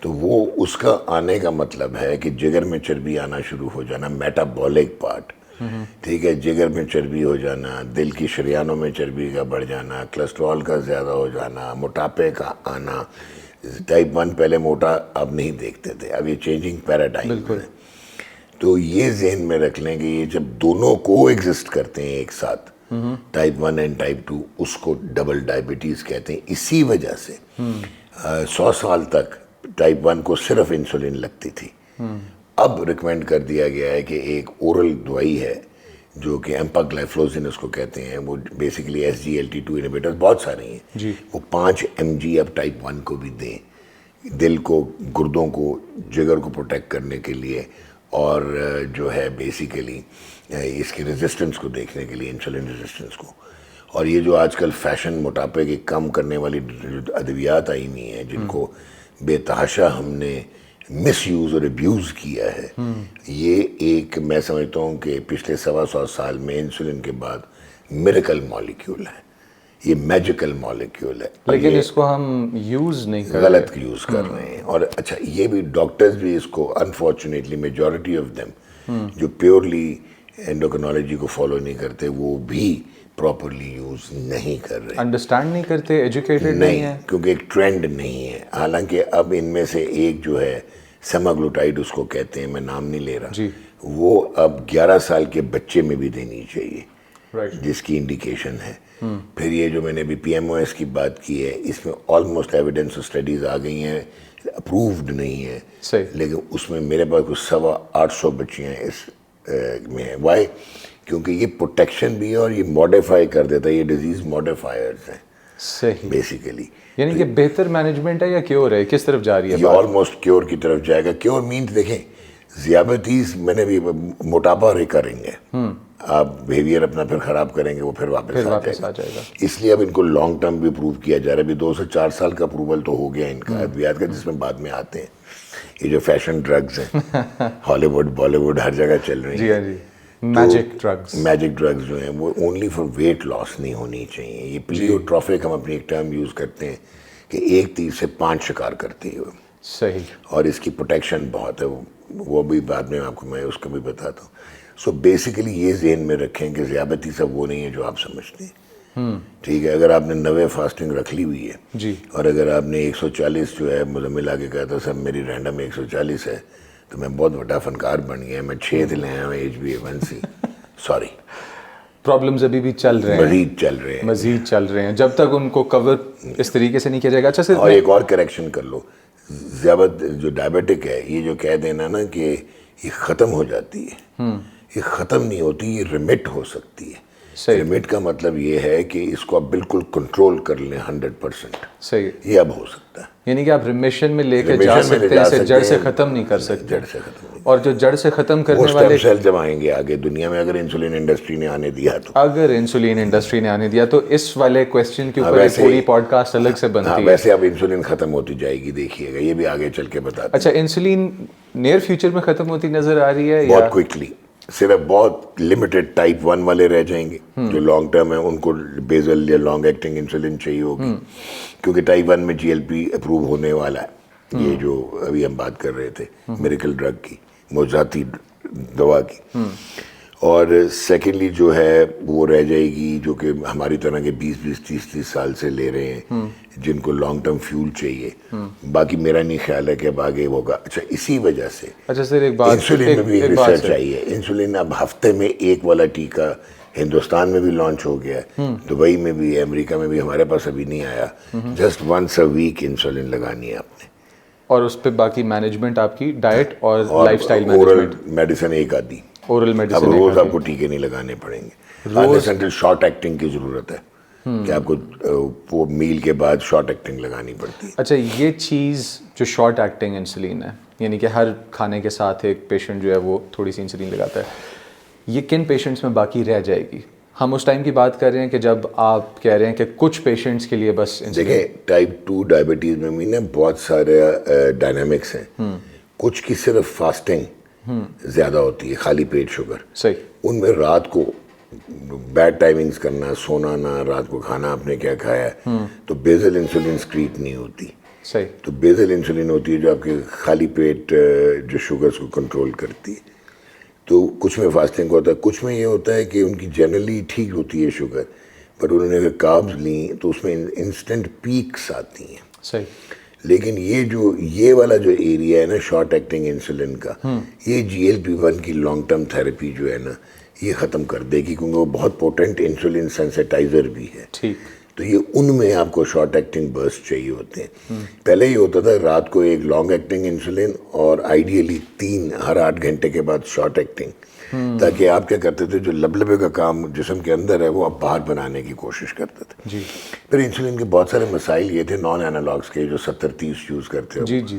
تو وہ اس کا آنے کا مطلب ہے کہ جگر میں چربی آنا شروع ہو جانا، میٹابولک پارٹ. ٹھیک ہے. جگر میں چربی ہو جانا، دل کی شریانوں میں چربی کا بڑھ جانا، کولیسٹرول کا زیادہ ہو جانا، موٹاپے کا آنا. ٹائپ 1 پہلے موٹا اب نہیں دیکھتے تھے، اب یہ چینجنگ پیراڈائم ہے. تو یہ ذہن میں رکھ لیں کہ یہ جب دونوں کو ایگزسٹ کرتے ہیں ایک ساتھ، ٹائپ 1 اینڈ ٹائپ 2، اس کو ڈبل ڈائبٹیز کہتے ہیں. اسی وجہ سے 100 سال تک ٹائپ 1 کو صرف انسولین لگتی تھی. اب ریکمینڈ کر دیا گیا ہے کہ ایک اورل دوائی ہے جو کہ ایمپاگلائفلوزن اس کو کہتے ہیں، وہ بیسیکلی SGLT2 انہیبیٹرز بہت سارے ہیں، وہ 5 mg اب ٹائپ 1 کو بھی دیں، دل کو، گردوں کو، جگر کو پروٹیکٹ کرنے کے لیے، اور جو ہے بیسیکلی اس کی ریزسٹنس کو دیکھنے کے لیے، انسولین ریزسٹنس کو. اور یہ جو آج کل فیشن موٹاپے کی کم کرنے والی ادویات آئی ہوئی ہیں جن کو بے تحاشا ہم نے مس یوز اور ابیوز کیا ہے، یہ ایک میں سمجھتا ہوں کہ پچھلے 125 سال میں انسولین کے بعد میریکل مالیکیول ہے. یہ میجیکل مالیکیول ہے، لیکن اس کو ہم یوز نہیں کر رہے، غلط یوز کر رہے ہیں. اور اچھا، یہ بھی ڈاکٹرز بھی اس کو انفارچونیٹلی میجورٹی آف دیم جو پیورلی انڈوکرینالوجی کو فالو نہیں کرتے، وہ بھی پراپرلی یوز نہیں کر رہے، انڈرسٹینڈ نہیں کرتے، ایجوکیٹڈ نہیں ہے، کیونکہ ایک ٹرینڈ نہیں ہے. حالانکہ اب ان میں سے ایک جو ہے سیماگلوٹائڈ اس کو کہتے ہیں، میں نام نہیں لے رہا، وہ اب 11 سال کے بچے میں بھی دینی چاہیے، جس کی انڈیکیشن ہے. پھر یہ جو میں نے ابھی PMOS کی بات کی ہے، اس میں آلموسٹ ایویڈنس اسٹڈیز آ گئی ہیں، اپرووڈ نہیں ہے، لیکن اس میں میرے پاس کچھ 850 بچیاں اس میں ہیں. وائی؟ کیونکہ یہ پروٹیکشن بھی ہے اور یہ موڈیفائی کر دیتا ہے، یہ ڈیزیز موڈیفائرز ہیں. صحیح. بیسیکلی یعنی کہ بہتر مینجمنٹ ہے یا کیور ہے، کس طرف جا رہی ہے؟ یہ آلموسٹ کیور کی طرف جائے گا. کیور مینز دیکھیں، ذیابیطیز میں نے بھی موٹاپا ریکرنگ ہے، آپ بیہیویئر اپنا پھر خراب کریں گے، وہ پھر واپس آ جائے گا. اس لیے اب ان کو لانگ ٹرم بھی اپروو کیا جا رہا ہے. ابھی 2 سے 4 سال کا اپروول تو ہو گیا ان کا ادویات کا، جس میں بعد میں آتے ہیں یہ جو فیشن ڈرگز ہیں، ہالی ووڈ، بالی ووڈ، ہر جگہ چل رہی ہیں. میجک ڈرگز جو ہیں وہ اونلی فار ویٹ لاس نہیں ہونی چاہیے. یہ پلیوٹروفک ہم اپنی ایک ٹرم یوز کرتے ہیں کہ ایک تیر سے 5 شکار کرتی ہے. صحیح. اور اس کی پروٹیکشن بہت ہے، وہ بھی بعد میں آپ کو میں اس کا بھی بتاتا ہوں. سو بیسیکلی یہ ذہن میں رکھیں کہ ذیابیطی سب وہ نہیں ہے جو آپ سمجھتے ہیں. ٹھیک ہے. اگر آپ نے 90 فاسٹنگ رکھ لی ہوئی ہے اور اگر آپ نے 140 جو ہے مزمل آ کے کہتا سب میری رینڈم 140 ہے تو میں بہت بڑا فنکار بن گیا، میں 6 لے آیا ہوں HbA1c. سوری. پرابلمز ابھی بھی چل رہے ہیں, مزید چل رہے ہیں جب تک ان کو کور اس طریقے سے نہیں کیا جائے گا. اچھا سر, اور ایک اور کریکشن کر لو, ضیابط جو ڈائبیٹک ہے, یہ جو کہہ دینا نا کہ یہ ختم ہو جاتی ہے, یہ ختم نہیں ہوتی, یہ ریمٹ ہو سکتی ہے. ریمٹ کا مطلب یہ ہے کہ اس کو آپ بالکل کنٹرول کر لیں 100%. صحیح, یہ اب ہو سکتا ہے. یعنی کہ آپ ریمیشن میں لے کے جا سکتے ہیں, اسے جڑ سے ختم نہیں کر سکتے. جڑ سے ختم نہیں. اور جو جڑ سے ختم کرنے وہ والے اسٹیم سیل جب آئیں گے آگے دنیا میں, اگر انسولین انڈسٹری نے آنے دیا تو, اگر انسولین انڈسٹری نے آنے دیا تو اس والے کویسچن کے اوپر ایک پوری پوڈ کاسٹ الگ سے بنتی ہے. ویسے اب انسولین ختم ہوتی جائے گی, دیکھیے گا, یہ بھی آگے چل کے بتا دیں. اچھا, انسولین نیئر فیوچر میں ختم ہوتی نظر آ رہی ہے بہت کوئکلی, صرف بہت لمیٹڈ ٹائپ 1 والے رہ جائیں گے جو لانگ ٹرم ہیں, ان کو بیزل یا لانگ ایکٹنگ انسولین چاہیے ہوگی, کیونکہ ٹائپ 1 میں GLP اپروو ہونے والا ہے. یہ جو ابھی ہم بات کر رہے تھے میریکل ڈرگ کی, معجزاتی دوا کی. اور سیکنڈلی جو ہے وہ رہ جائے گی جو کہ ہماری طرح کے 20-30 سال سے لے رہے ہیں, جن کو لانگ ٹرم فیول چاہیے. باقی میرا نہیں خیال ہے کہ اب آگے ہوگا. اچھا, اسی وجہ سے اچھا سر ایک بات, انسولین میں بھی ریسرچ آئی ہے. انسولین اب ہفتے میں ایک والا ٹیکہ ہندوستان میں بھی لانچ ہو گیا ہے, دبئی میں بھی, امریکہ میں بھی, ہمارے پاس ابھی نہیں آیا. Just once a week insulin لگانی ہے آپ نے, اور اس پہ باقی مینجمنٹ آپ کی ڈائٹ اور لائف سٹائل مینجمنٹ. میڈیسن ایک آدھی, اورل میڈیسن, اب روز آپ کو ٹیکے نہیں لگانے پڑیں گے. روز شارٹ ایکٹنگ کی ضرورت ہے کہ آپ کو میل کے بعد شارٹ ایکٹنگ لگانی پڑتی ہے. اچھا, یہ چیز جو شارٹ ایکٹنگ انسولین ہے, یعنی کہ ہر کھانے کے ساتھ ایک پیشنٹ جو ہے وہ تھوڑی سی انسولین لگاتا ہے, یہ کن پیشنٹس میں باقی رہ جائے گی؟ ہم اس ٹائم کی بات کر رہے ہیں کہ جب آپ کہہ رہے ہیں کہ کچھ پیشنٹس کے لیے بس. دیکھیں, ٹائپ 2 ڈائبٹیز میں بھی نا بہت سارے ڈائنامکس ہیں. کچھ کی صرف فاسٹنگ زیادہ ہوتی ہے, خالی پیٹ شوگر. صحیح, ان میں رات کو بیڈ ٹائمنگز کرنا, سونا نہ, رات کو کھانا آپ نے کیا کھایا ہے, تو بیزل انسولین سکریٹ نہیں ہوتی. صحیح, تو بیزل انسولین ہوتی ہے جو آپ کے خالی پیٹ جو شوگرز کو کنٹرول کرتی ہے. تو کچھ میں فاسٹنگ ہوتا ہے, کچھ میں یہ ہوتا ہے کہ ان کی جنرلی ٹھیک ہوتی ہے شوگر, پر انہوں نے اگر کاربز لیں تو اس میں انسٹنٹ پیکس آتی ہیں. صحیح. لیکن یہ والا جو ایریا ہے نا شارٹ ایکٹنگ انسولین کا, یہ GLP-1 کی لانگ ٹرم تھیراپی جو ہے نا یہ ختم کر دے گی, کیونکہ وہ بہت پوٹنٹ انسولین سینسیٹائزر بھی ہے. ٹھیک. تو یہ ان میں آپ کو شارٹ ایکٹنگ برسٹ چاہیے ہوتے ہیں. پہلے یہ ہوتا تھا رات کو ایک لانگ ایکٹنگ انسولین اور آئیڈیلی 3 ہر 8 گھنٹے کے بعد شارٹ ایکٹنگ, تاکہ آپ کیا کرتے تھے جو لبلبے کا کام جسم کے اندر ہے وہ آپ باہر بنانے کی کوشش کرتے تھے. جی. پھر انسولین کے بہت سارے مسائل یہ تھے نان اینالاگس کے جو 70-30 یوز کرتے ہیں. جی جی.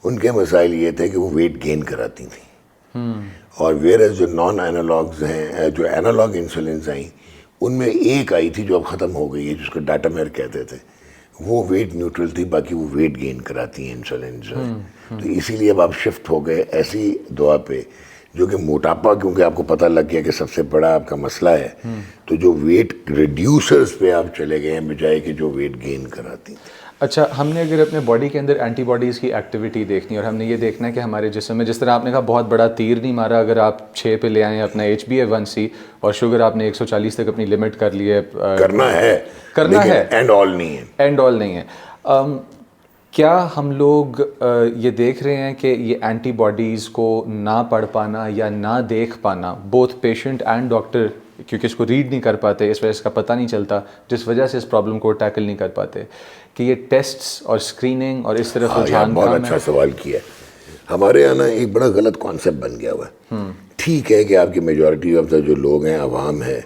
ان کے مسائل یہ تھے کہ وہ ویٹ گین کراتی تھیں, اور ویئرز جو نان اینالاگز ہیں, جو اینالاگ انسولینز آئیں, ان میں ایک آئی تھی جو اب ختم ہو گئی ہے جس کو ڈاٹامیر کہتے تھے, وہ ویٹ نیوٹرل تھی, باقی وہ ویٹ گین کراتی ہیں انسولین جو ہے. تو اسی لیے اب آپ شفٹ ہو گئے ایسی دوا پہ جو کہ موٹاپا, کیونکہ آپ کو پتہ لگ گیا کہ سب سے بڑا آپ کا مسئلہ ہے, تو جو ویٹ ریڈیوسرز پہ آپ چلے گئے ہیں بجائے کہ جو ویٹ گین کراتی ہیں. اچھا, ہم نے اگر اپنے باڈی کے اندر اینٹی باڈیز کی ایکٹیویٹی دیکھنی اور ہم نے یہ دیکھنا ہے کہ ہمارے جسم میں, جس طرح آپ نے کہا بہت بڑا تیر نہیں مارا, اگر آپ 6 پہ لے آئیں اپنا HbA1c اور شوگر آپ نے 140 تک اپنی لمٹ کر لی ہے, کرنا ہے, اینڈ آل نہیں ہے. کیا ہم لوگ یہ دیکھ رہے ہیں کہ یہ اینٹی باڈیز کو نہ پڑھ پانا یا نہ دیکھ پانا, بوتھ پیشنٹ اینڈ ڈاکٹر, کیونکہ اس کو ریڈ نہیں کر پاتے, اس وجہ سے اس کا پتہ نہیں چلتا, جس وجہ سے اس پرابلم کو ٹیکل نہیں کر پاتے, کہ یہ ٹیسٹس اور اسکریننگ اور اس طرف رجحان؟ بہت اچھا سوال کیا. ہمارے یہاں نا ایک بڑا غلط کانسیپٹ بن گیا ہوا ہے. ٹھیک ہے کہ آپ کی میجورٹی آف دا جو لوگ ہیں عوام ہے,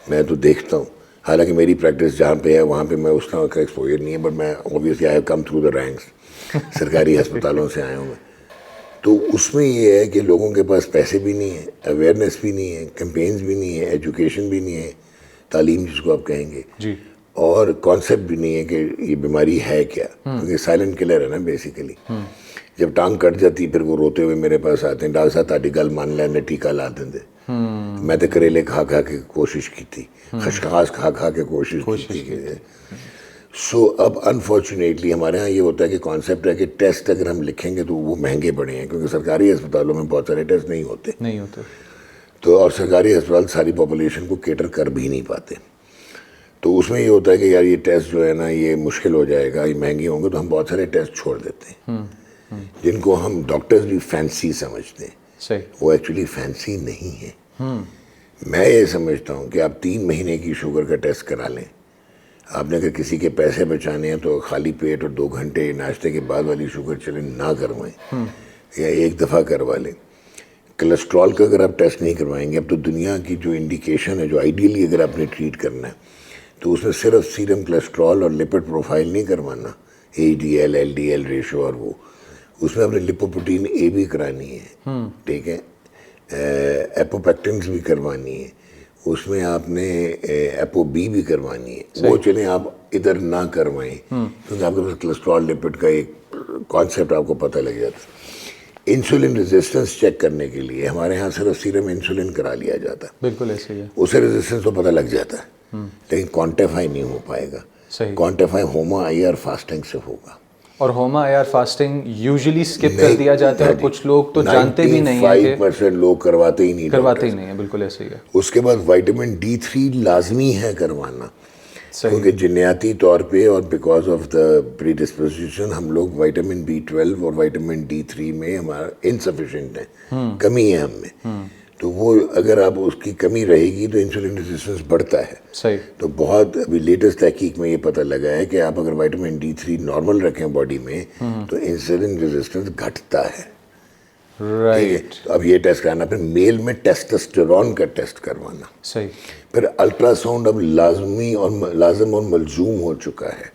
میں تو دیکھتا ہوں, حالانکہ میری پریکٹس جہاں پہ ہے وہاں پہ میں اس طرح کا ایکسپوجر نہیں ہے, بٹ میں obviously I have come through the ranks, سرکاری ہسپتالوں سے آیا ہوں میں. تو اس میں یہ ہے کہ لوگوں کے پاس پیسے بھی نہیں ہیں, اویئرنیس بھی نہیں ہے, کیمپینز بھی نہیں ہے, ایجوکیشن بھی نہیں ہے, تعلیم جس کو آپ کہیں گے, جی, اور کانسیپٹ بھی نہیں ہے کہ یہ بیماری ہے کیا, کیونکہ سائلنٹ کلر ہے نا بیسیکلی. جب ٹانگ کٹ جاتی پھر وہ روتے ہوئے میرے پاس آتے ہیں, ڈاکٹر صاحب تاڑی گل مان لینے ٹیکہ لا دیں دے. میں تو کریلے کھا کھا کے کوشش کی تھی, خشخاش کھا کھا کے کوشش کی تھی. سو اب انفارچونیٹلی ہمارے ہاں یہ ہوتا ہے کہ کانسیپٹ ہے کہ ٹیسٹ اگر ہم لکھیں گے تو وہ مہنگے پڑے ہیں, کیونکہ سرکاری ہسپتالوں میں بہت سارے ٹیسٹ نہیں ہوتے. تو اور سرکاری ہسپتال ساری پاپولیشن کو کیٹر کر بھی نہیں پاتے. تو اس میں یہ ہوتا ہے کہ یار یہ ٹیسٹ جو ہے نا یہ مشکل ہو جائے گا, یہ مہنگے ہوں گے, تو ہم بہت سارے ٹیسٹ چھوڑ دیتے ہیں جن کو ہم ڈاکٹرز بھی فینسی سمجھتے ہیں. وہ ایکچولی فینسی نہیں ہے. میں یہ سمجھتا ہوں کہ آپ 3 مہینے کی شوگر کا ٹیسٹ کرا لیں. آپ نے اگر کسی کے پیسے بچانے ہیں تو خالی پیٹ اور 2 گھنٹے ناشتے کے بعد والی شوگر چیلنج نہ کروائیں, یا ایک دفعہ کروا لیں. کولیسٹرول کا اگر آپ ٹیسٹ نہیں کروائیں گے, اب تو دنیا کی جو انڈیکیشن ہے, جو آئیڈیلی اگر آپ نے ٹریٹ کرنا ہے, تو اس میں صرف سیرم کولیسٹرول اور لپڈ پروفائل نہیں کروانا, HDL LDL ریشو, اور وہ اس میں آپ نے لپوپروٹین A بھی کرانی ہے, ٹھیک ہے, ایپوپیکٹنز بھی کروانی ہے, اس میں آپ نے ایپو بی بھی کروانی ہے. وہ چلیں آپ ادھر نہ کروائیں, کیونکہ آپ کے پاس کولیسٹرول لپڈ کا ایک کانسیپٹ آپ کو پتہ لگ جاتا ہے. انسولین ریزسٹنس چیک کرنے کے لیے ہمارے ہاں صرف سیرم انسولین کرا لیا جاتا ہے. بالکل ایسے ہی ہے. اسے ریزسٹنس تو پتہ لگ جاتا ہے, لیکن کوانٹیفائی نہیں ہو پائے گا. کوانٹیفائی ہوما IR فاسٹنگ سے ہوگا, اور ہوما IR فاسٹنگ یوزلی اسکپ کر دیا جاتا ہے, اور کچھ لوگ تو جانتے بھی نہیں ہیں کہ 95% لوگ کرواتے ہی نہیں ہیں. بالکل ایسے ہی ہے. اس کے بعد وائٹامن D3 لازمی ہے کروانا, کیونکہ جنیاتی طور پہ اور because of the predisposition ہم لوگ وائٹامن B12 اور وائٹامن D3 میں ہمارا انسفیشینٹ ہے, کمی ہے ہم میں. تو وہ اگر آپ اس کی کمی رہے گی تو انسولین ریزسٹنس بڑھتا ہے. صحیح. تو بہت ابھی لیٹسٹ تحقیق میں یہ پتہ لگا ہے کہ آپ اگر وائٹامن D3 نارمل رکھیں باڈی میں تو انسولین ریزسٹنس گھٹتا ہے. رائٹ. تو اب یہ ٹیسٹ کرانا, پھر میل میں ٹیسٹوسٹیرون کا ٹیسٹ کروانا. صحیح. پھر الٹرا ساؤنڈ اب لازم اور ملزوم ہو چکا ہے.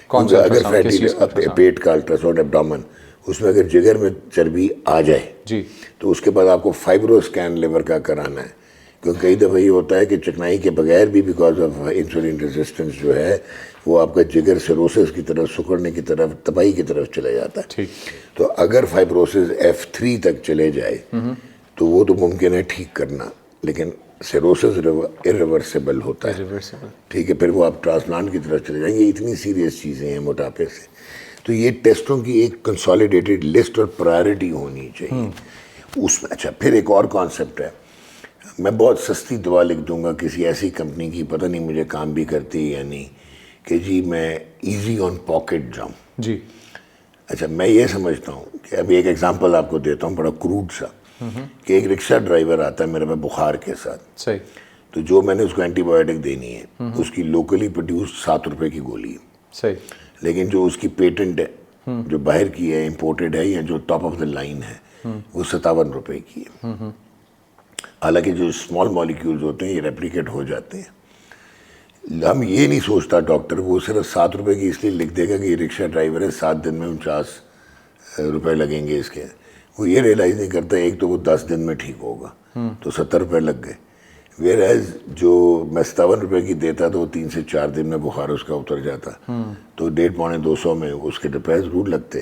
کون سا اگر فیٹی پیٹ کا الٹرا ساؤنڈ ایبڈومن, اس میں اگر جگر میں چربی آ جائے جی تو اس کے بعد آپ کو فائبرو اسکین لیور کا کرانا ہے, کیونکہ کئی دفعہ یہ ہوتا ہے کہ چکنائی کے بغیر بھی بیکاز آف انسولین ریزسٹنس جو ہے وہ آپ کا جگر سیروسس کی طرف, سکڑنے کی طرف, تباہی کی طرف چلا جاتا ہے. تو اگر فائبروسس F3 تک چلے جائے تو وہ تو ممکن ہے ٹھیک کرنا, لیکن سیروسس irreversible ہوتا ہے. ٹھیک ہے, پھر وہ آپ ٹرانسپلانٹ کی طرف چلے جائیں گے. اتنی سیریس چیزیں ہیں موٹاپے سے. تو یہ ٹیسٹوں کی ایک کنسالیڈیٹڈ لسٹ اور پرائرٹی ہونی چاہیے اس میں. اچھا, پھر ایک اور کانسیپٹ ہے, میں بہت سستی دوا لکھ دوں گا کسی ایسی کمپنی کی, پتہ نہیں مجھے کام بھی کرتی ہے یا نہیں, کہ جی میں ایزی آن پاکٹ جاؤں. جی. اچھا, میں یہ سمجھتا ہوں کہ ابھی ایک ایگزامپل آپ کو دیتا ہوں بڑا کروڈ سا, کہ ایک رکشہ ڈرائیور آتا ہے میرے پاس بخار کے ساتھ. صحیح. تو جو میں نے اس کو اینٹی بایوٹک دینی ہے, اس کی لوکلی پروڈیوس 7 روپے کی گولی ہے. صحیح. لیکن جو اس کی پیٹنٹ ہے, جو باہر کی ہے, امپورٹڈ ہے, یا جو ٹاپ آف دا لائن ہے, وہ 57 روپے کی ہے. حالانکہ جو اسمال مالیکیولز ہوتے ہیں یہ ریپلیکیٹ ہو جاتے ہیں. ہم یہ نہیں سوچتا ڈاکٹر, وہ صرف 7 روپے کی اس لیے لکھ دے گا کہ یہ رکشہ ڈرائیور ہے, 7 دن میں 49 روپے لگیں گے اس کے. وہ یہ ریئلائز نہیں کرتا ایک تو وہ 10 دن میں ٹھیک ہوگا, تو 70 روپے لگ گئے. ویئر ایز جو میں 57 روپے کی دیتا تو وہ 3 سے 4 دن میں بخار اس کا اتر جاتا, تو 150-200 میں اس کے روپے ضرور لگتے.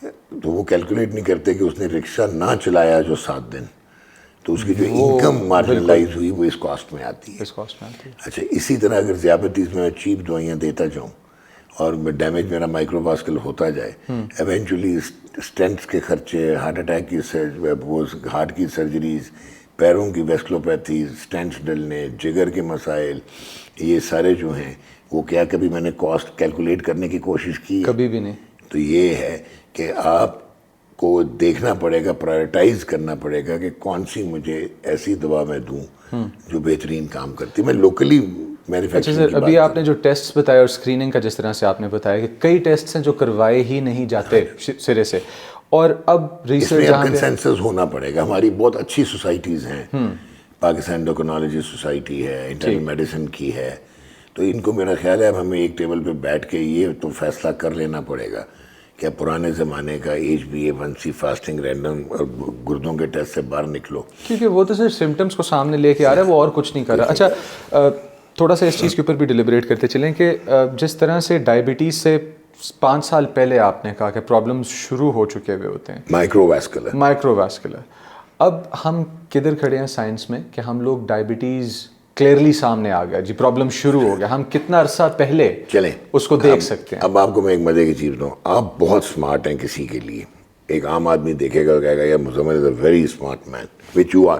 تو وہ کیلکولیٹ نہیں کرتے کہ اس نے رکشہ نہ چلایا جو 7 دن, تو اس کی جو انکم مارجنلائز ہوئی وہ اس کاسٹ میں آتی ہے. اچھا, اسی طرح اگر ذیابیطیز میں چیپ دوائیاں دیتا جاؤں اور ڈیمیج میرا مائکرو واسکل ہوتا جائے, ایونچولی اسٹینٹس کے خرچے, ہارٹ اٹیک کی ہارٹ کی سرجریز, پیروں کی ویسکلوپیتھیز, اسٹینٹس ڈلنے, جگر کے مسائل, یہ سارے جو ہیں وہ کیا کبھی میں نے کاسٹ کیلکولیٹ کرنے کی کوشش کی؟ کبھی بھی نہیں. تو یہ ہے کہ آپ کو دیکھنا پڑے گا, پرائرٹائز کرنا پڑے گا کہ کون سی مجھے ایسی دوا میں دوں جو بہترین کام کرتی. میں لوکلی مینوفیکچرنگ. اچھا سر, ابھی آپ نے جو ٹیسٹ بتایا اور اسکریننگ کا جس طرح سے آپ نے بتایا کہ کئی ٹیسٹ ہیں جو کروائے ہی نہیں جاتے سرے سے, اور اب ریسرچ جہاں کنسنسس ہونا پڑے گا. ہماری بہت اچھی سوسائٹیز ہیں, پاکستان انڈوکرینالوجی سوسائٹی ہے, انٹرنل میڈیسن کی ہے, تو ان کو میرا خیال ہے اب ہمیں ایک ٹیبل پہ بیٹھ کے یہ تو فیصلہ کر لینا پڑے گا کہ پرانے زمانے کا HbA1c فاسٹنگ رینڈم اور گردوں کے ٹیسٹ سے باہر نکلو, کیونکہ وہ تو صرف سمٹمس کو سامنے لے کے آ رہا ہے, وہ اور کچھ نہیں کر رہا. اچھا, تھوڑا سا اس چیز کے اوپر بھی ڈیلیبریٹ کرتے چلیں کہ جس طرح سے ڈائبٹیز سے 5 سال پہلے آپ نے کہا کہ پرابلمس شروع ہو چکے ہوئے ہوتے ہیں, مائکرو واسکولر, اب ہم کدھر کھڑے ہیں سائنس میں کہ ہم لوگ ڈائبٹیز کلیئرلی سامنے آ گیا, جی پرابلم شروع ہو گیا, ہم کتنا عرصہ پہلے چلیں اس کو دیکھ سکتے ہیں. اب آپ کو میں ایک مزے کی چیز دوں, آپ بہت سمارٹ ہیں کسی کے لیے, ایک عام آدمی دیکھے گا کہے گا یا Muzammil is a very smart man, which you are.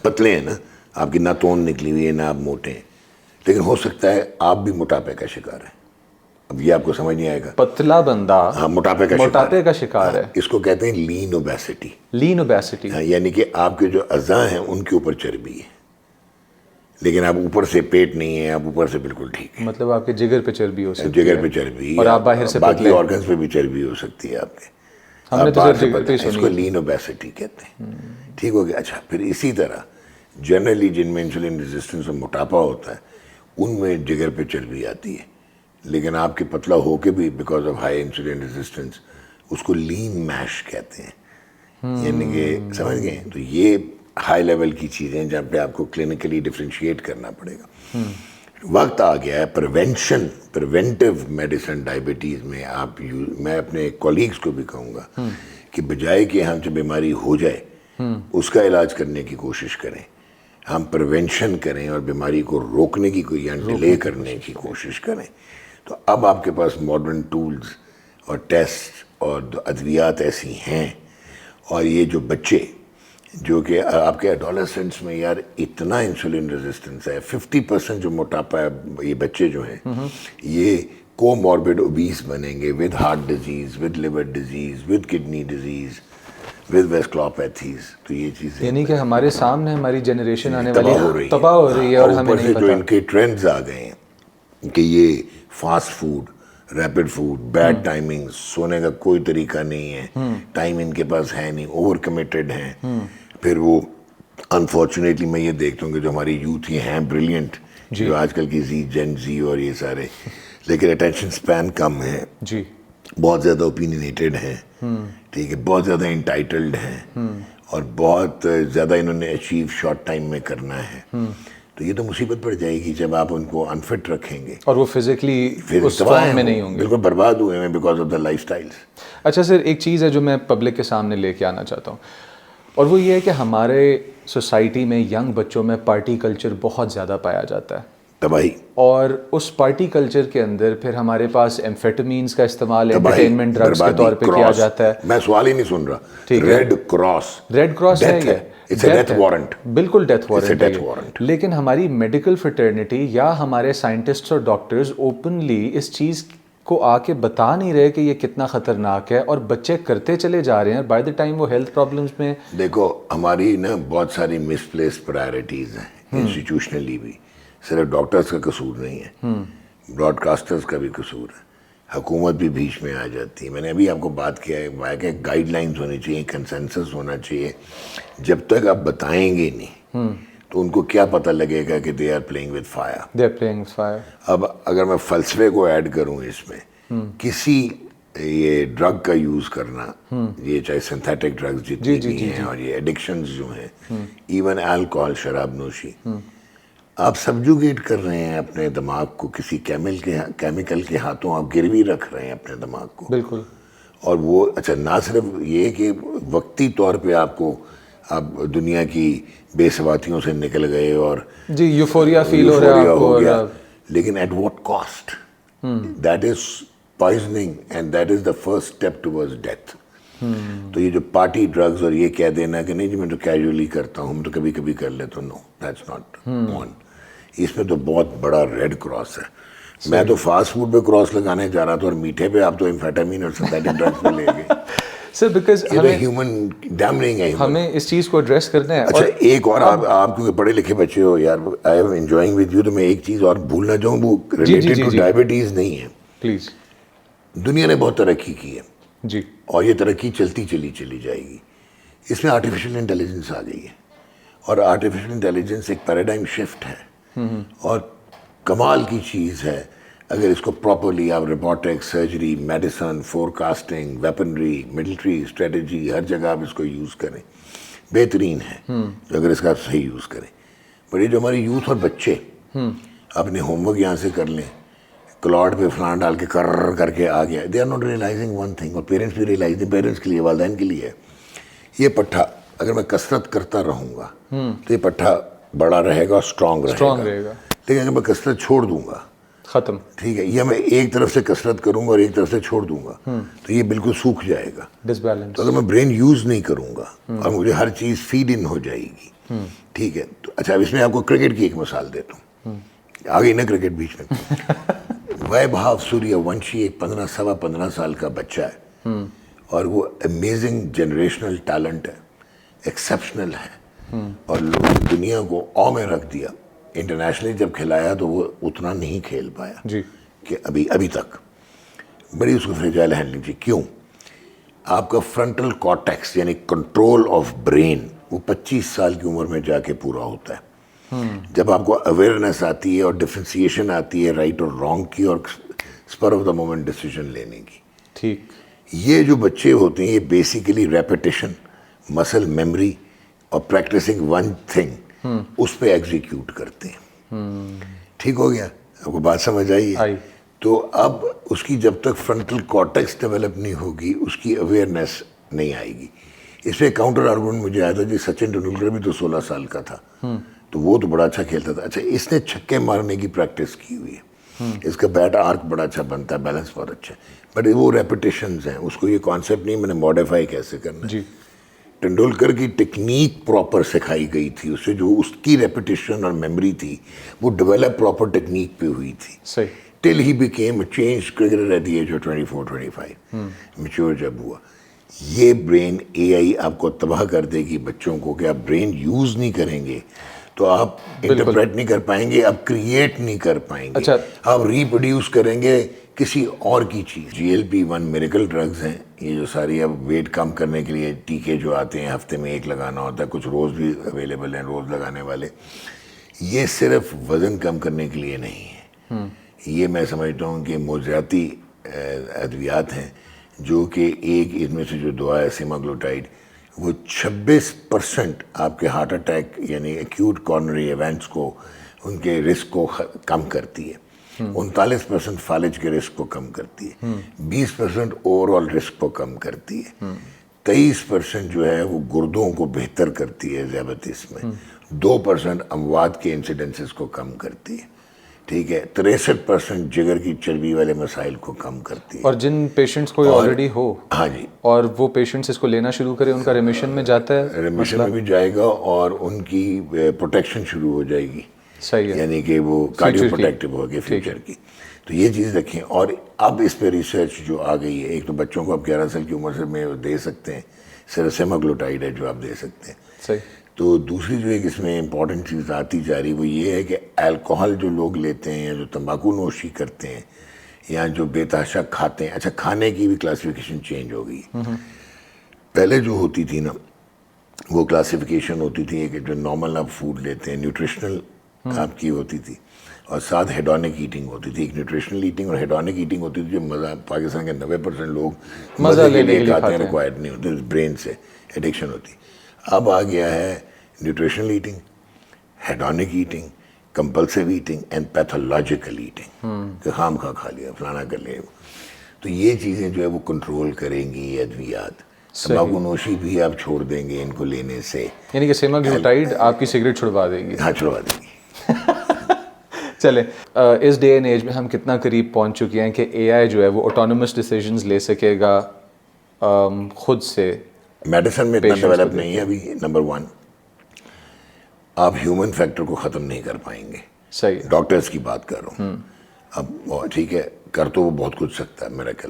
پتلے ہیں نا, آپ کی نہ توند نکلی ہوئی ہے نہ آپ موٹے ہیں, لیکن ہو سکتا ہے آپ بھی موٹاپے کا شکار ہیں. اب یہ آپ کو سمجھ نہیں آئے گا. پتلا بندہ موٹاپے کا شکار ہے. اس کو کہتے ہیں لین اوبیسٹی. لین اوبیسٹی یعنی کہ آپ کے جو اعضاء ہیں ان کے اوپر چربی ہے. لیکن آپ اوپر سے پیٹ نہیں ہے, آپ اوپر سے بالکل ٹھیک ہے. مطلب آپ کے جگر پہ چربی ہو سکتی ہے, جگر پہ چربی, اور آپ باہر سے باقی آرگنز پہ بھی چربی ہو سکتی ہے آپ کے. ہم نے تو باہر صرف سے جگر پہ ہی اس سنی کو ہے. لین اوبیسٹی کہتے ہیں. ٹھیک ہو گیا. اچھا, پھر اسی طرح جنرلی جن میں انسولین ریزسٹنس اور موٹاپا ہوتا ہے ان میں جگر پہ چربی آتی ہے, لیکن آپ کے پتلا ہو کے بھی because of high insulin resistance اس کو لین میش کہتے ہیں. یعنی کہ سمجھ گئے. تو یہ ہائی لیول کی چیزیں جہاں پہ آپ کو کلینکلی ڈفرینشیٹ کرنا پڑے گا. وقت آ گیا ہے پریونٹیو میڈیسن ڈائبٹیز میں. میں اپنے کولیگز کو بھی کہوں گا کہ بجائے کہ ہم سے بیماری ہو جائے اس کا علاج کرنے کی کوشش کریں, ہم پریونشن کریں اور بیماری کو روکنے کی کوئی یا ڈیلے کرنے کی کوشش کریں. تو اب آپ کے پاس ماڈرن ٹولز اور ٹیسٹ اور ادویات ایسی ہیں. اور یہ جو بچے جو کہ آپ کے ایڈولسنٹس میں یار اتنا انسولین ریزسٹنس ہے, 50% جو موٹاپا ہے, یہ بچے جو ہیں یہ کو موربڈ اوبیس بنیں گے with heart disease, with liver disease, with kidney disease, with vasculopathies. تو یہ چیزیں یعنی کہ ہمارے سامنے ہماری جنریشن آنے والی تباہ ہو رہی ہے. اور ہمیں اوپر نہیں سے جو پتا. ان کے ٹرینڈز آ گئے ہیں کہ یہ fast food, rapid food, bad timing, سونے کا کوئی طریقہ نہیں ہے, ٹائم ان کے پاس ہے نہیں, اوور کمیٹڈ ہیں. پھر وہ انفارچونیٹلی میں یہ دیکھتا ہوں کہ جو ہماری یوتھ یہ ہیں بریلینٹ, جو آج کل کی جین زی اور یہ سارے, لیکن اٹینشن سپین کم ہے, جی, بہت زیادہ اوپینینیٹڈ ہیں. ٹھیک ہے, بہت زیادہ انٹائٹلڈ ہیں, اور بہت زیادہ انہوں نے اچیو شارٹ ٹائم میں کرنا ہے. تو یہ تو مصیبت پڑ جائے گی جب آپ ان کو انفٹ رکھیں گے, اور وہ فزیکلی اس تباہ فارم میں ہیں, نہیں ہوں گے, بالکل برباد ہوئے ہیں because of the life stylus. اچھا سر, ایک چیز ہے جو میں پبلک کے سامنے لے کے آنا چاہتا ہوں, اور وہ یہ ہے کہ ہمارے سوسائٹی میں ینگ بچوں میں پارٹی کلچر بہت زیادہ پایا جاتا ہے. تباہی. اور اس پارٹی کلچر کے اندر پھر ہمارے پاس ایمفیٹامینز کا استعمال انٹرٹینمنٹ ڈرگز کے طور پہ کیا جاتا ہے. میں سوال ہی نہیں سن رہا. ریڈ کراس ہے یہ, ڈیتھ وارنٹ, بالکل ڈیتھ وارنٹ. لیکن ہماری میڈیکل فرٹرنیٹی یا ہمارے سائنٹسٹ اور ڈاکٹرز اوپنلی اس چیز کو آ کے بتا نہیں رہے کہ یہ کتنا خطرناک ہے, اور بچے کرتے چلے جا رہے ہیں. بائی دا ٹائم وہ ہیلتھ پرابلمس میں, دیکھو ہماری نا بہت ساری مس پلیس پرائرٹیز ہیں انسٹیٹیوشنلی بھی. صرف ڈاکٹرز کا قصور نہیں ہے, براڈ کاسٹرز کا بھی قصور ہے, حکومت بھی بیچ میں آ جاتی ہے. میں نے ابھی آپ کو بات کیا ہے کہ گائیڈ لائنز ہونی چاہیے, کنسنسس ہونا چاہیے. جب تک آپ بتائیں گے نہیں تو ان کو کیا پتہ لگے گا کہ they are playing with fire. اب اگر میں فلسفے کو ایڈ کروں اس میں, کسی یہ ڈرگ کا یوز کرنا, یہ چاہے سنتھیٹک ڈرگز جتنی بھی ہیں اور یہ ایڈکشنز جو ہیں, ایون الکوہول, شراب نوشی, آپ سبجوگیٹ کر رہے ہیں اپنے دماغ کو, کسی کیمیکل کے ہاتھوں آپ گروی رکھ رہے ہیں اپنے دماغ کو. بالکل. اور وہ اچھا نہ صرف یہ کہ وقتی طور پہ آپ کو آپ دنیا کی بے ثباتیوں سے نکل گئے اور جی یوفوریا فیل ہو رہا ہے آپ کو, گیا, لیکن at what cost. That is poisoning and that is the first step towards death. تو یہ جو پارٹی ڈرگز اور یہ کہہ دینا کہ نہیں جی میں تو کیجولی کرتا ہوں, میں تو کبھی کبھی کر لیتا ہوں, نو دیٹس ناٹ ون. اس میں تو بہت بڑا ریڈ کراس ہے. میں تو فاسٹ فوڈ پہ کراس لگانے جا رہا تھا, اور میٹھے پہ آپ تو امفیٹامین اور سنتھیٹک ڈرگز پہ لے گئے. سر بیکاز ہیومن ڈیمنگ ہے, ہمیں اس چیز کو ایڈریس کرنا ہے. اچھا ایک اور, آپ کیونکہ پڑھے لکھے بچے ہو یار, I am enjoying with you, تو میں ایک چیز اور بھولنا چاہوں, وہ ریلیٹڈ ٹو ڈائبٹیز نہیں ہے. پلیز. دنیا نے بہت ترقی کی ہے جی, اور یہ ترقی چلتی چلی جائے گی. اس میں آرٹیفیشل انٹیلیجنس آ گئی ہے, اور آرٹیفیشل انٹیلیجنس ایک پیراڈائم شفٹ ہے, اور کمال کی چیز ہے. اگر اس کو پراپرلی آپ robotics, surgery, medicine, forecasting, weaponry, military strategy, ہر جگہ آپ اس کو یوز کریں, بہترین ہے اگر اس کا آپ صحیح یوز کریں. پر یہ جو ہماری یوتھ اور بچے اپنے ہوم ورک یہاں سے کر لیں, کلاؤڈ پہ فلان ڈال کے کر کے آ گیا, they are not realizing one thing. اور پیرنٹس بھی ریئلائز نہیں, پیرنٹس کے لیے, والدین کے لیے یہ پٹھا اگر میں کثرت کرتا رہوں گا تو یہ پٹھا بڑا رہے گا, اسٹرانگ رہے گا. لیکن اگر میں کثرت چھوڑ دوں گا, ختم. ٹھیک ہے, یا میں ایک طرف سے کثرت کروں گا اور ایک طرف سے چھوڑ دوں گا تو یہ بالکل سوکھ جائے گا, ڈس بیلنس. تو اگر میں برین یوز نہیں کروں گا اور مجھے ہر چیز فیڈ ان ہو جائے گی, ٹھیک ہے. تو اچھا اب اس میں آپ کو کرکٹ کی ایک مثال دیتا ہوں, آگے نا کرکٹ بیچ میں. ویبھاو سوریہ ونشی ایک 15 سال کا بچہ ہے, اور وہ امیزنگ جنریشنل ٹیلنٹ ہے, ایکسیپشنل ہے, اور لوگ دنیا کو او میں رکھ دیا. انٹرنیشنلی جب کھلایا تو وہ اتنا نہیں کھیل پایا جی کہ ابھی تک بڑی اس کو فریجائل ہینڈلنگ تھی. کیوں؟ آپ کا فرنٹل کارٹیکس یعنی کنٹرول آف برین وہ 25 سال کی عمر میں جا کے پورا ہوتا ہے. جب آپ کو اویئرنیس آتی ہے اور ڈفرینسیشن آتی ہے رائٹ اور رانگ کی اور اسپر آف دا مومنٹ ڈیسیجن لینے کی. ٹھیک. یہ جو بچے ہوتے ہیں یہ بیسیکلی ریپیٹیشن مسل میموری اور پریکٹسنگ ون تھنگ اس پہ ایگزیکیوٹ کرتے ہیں. ٹھیک ہو گیا؟ آپ کو بات سمجھ آئی ہے؟ تو اب اس کی جب تک فرنٹل کارٹیکس ڈیولپ نہیں ہوگی اس کی اویئرنیس نہیں آئے گی. اس پہ کاؤنٹر آرگومنٹ مجھے آیا تھا جی سچن ٹینڈولکر بھی تو 16 سال کا تھا تو وہ تو بڑا اچھا کھیلتا تھا. اچھا اس نے چھکے مارنے کی پریکٹس کی ہوئی ہے, اس کا بیٹ آرک بڑا اچھا بنتا ہے, بیلنس بہت اچھا ہے, بٹ وہ ریپیٹیشنز ہیں, اس کو یہ کانسیپٹ نہیں میں نے ماڈیفائی کیسے کرنا. جی ٹنڈولکر کی ٹیکنیک پراپر سکھائی گئی تھی اسے, جو اس کی ریپیٹیشن اور میموری تھی وہ ڈیولپ پراپر ٹیکنیک پہ ہوئی تھی. صحیح. Till he became a change cricketer at the age of 24-25 mature جب ہوا. یہ برین اے آئی آپ کو تباہ کر دے گی بچوں کو کہ آپ برین یوز نہیں کریں گے تو آپ انٹرپریٹ نہیں کر پائیں گے, آپ کریٹ نہیں کر پائیں گے, آپ ریپروڈیوس کریں گے کسی اور کی چیز. GLP-1 میریکل ڈرگز ہیں یہ جو ساری, اب ویٹ کم کرنے کے لیے ٹیکے جو آتے ہیں ہفتے میں 1 لگانا ہوتا ہے, کچھ روز بھی اویلیبل ہیں روز لگانے والے. یہ صرف وزن کم کرنے کے لیے نہیں ہے, یہ میں سمجھتا ہوں کہ موضوعاتی ادویات ہیں جو کہ ایک ان میں سے جو دوا ہے سیماگلوٹائڈ وہ 26% آپ کے ہارٹ اٹیک یعنی ایکیوٹ کارنری ایونٹس کو ان کے رسک کو کم کرتی ہے, 39% فالج کے رسک کو کم کرتی ہے, 20% اوور آل رسک کو کم کرتی ہے, 23% جو ہے وہ گردوں کو بہتر کرتی ہے ذیابیطس میں, 2% اموات کے انسیڈنسز کو کم کرتی ہے. ٹھیک ہے, 63% جگر کی چربی والے مسائل کو کم کرتی ہے. اور جن پیشنٹس کو آلریڈی ہو, ہاں جی, اور وہ پیشنٹس اس کو لینا شروع کرے ان کا ریمیشن میں جاتا ہے, ریمیشن میں بھی جائے گا اور ان کی پروٹیکشن شروع ہو جائے گی. صحیح ہے, یعنی کہ وہ کارڈیو پروٹیکٹیو ہوگی فیوچر کی. تو یہ چیز رکھیں. اور اب اس پہ ریسرچ جو آ گئی ہے, ایک تو بچوں کو اب 11 سال کی عمر سے میں دے سکتے ہیں, صرف سیماگلوٹائڈ ہے جو آپ دے سکتے ہیں. صحیح. تو دوسری جو ایک اس میں امپورٹنٹ چیز آتی جا رہی وہ یہ ہے کہ الکوہل جو لوگ لیتے ہیں یا جو تمباکو نوشی کرتے ہیں یا جو بے تحاشا کھاتے ہیں, اچھا کھانے کی بھی کلاسیفیکیشن چینج ہو گئی. پہلے جو ہوتی تھی نا وہ کلاسیفیکیشن ہوتی تھی کہ جو نارمل آپ فوڈ لیتے ہیں نیوٹریشنل آپ کی ہوتی تھی, اور ساتھ ہیڈونک ایٹنگ ہوتی تھی. ایک نیوٹریشنل ایٹنگ اور ہیڈونک ایٹنگ ہوتی تھی جو مزہ, پاکستان کے 90% لوگ مزے کے لیے کھاتے ہیں, ریکوائرڈ نہیں ہوتے, برین سے ایڈکشن ہوتی. اب آ گیا ہے nutritional eating, hedonic eating, compulsive eating and pathological eating, کہ خام خواہ کھا لیا فلانا کر لیا. تو یہ چیزیں جو ہے وہ کنٹرول کریں گی یہ ادویات. تمباکو نوشی بھی آپ چھوڑ دیں گے ان کو لینے سے, یعنی کہ سیماگلوٹائڈ آپ کی سگریٹ چھڑوا دے گی. ہاں چھڑوا دے گی. چلیں, اس ڈے اینڈ ایج میں ہم کتنا قریب پہنچ چکے ہیں کہ اے آئی جو ہے وہ آٹونومس ڈیسیجنز لے سکے گا خود سے. میڈیسن میں اتنا ڈیولپ نہیں ہے ابھی. نمبر 1 آپ ہیومن فیکٹر کو ختم نہیں کر پائیں گے. صحیح. ڈاکٹرز کی بات کر رہا ہوں. اب ٹھیک ہے کر تو وہ بہت کچھ سکتا ہے میریکل.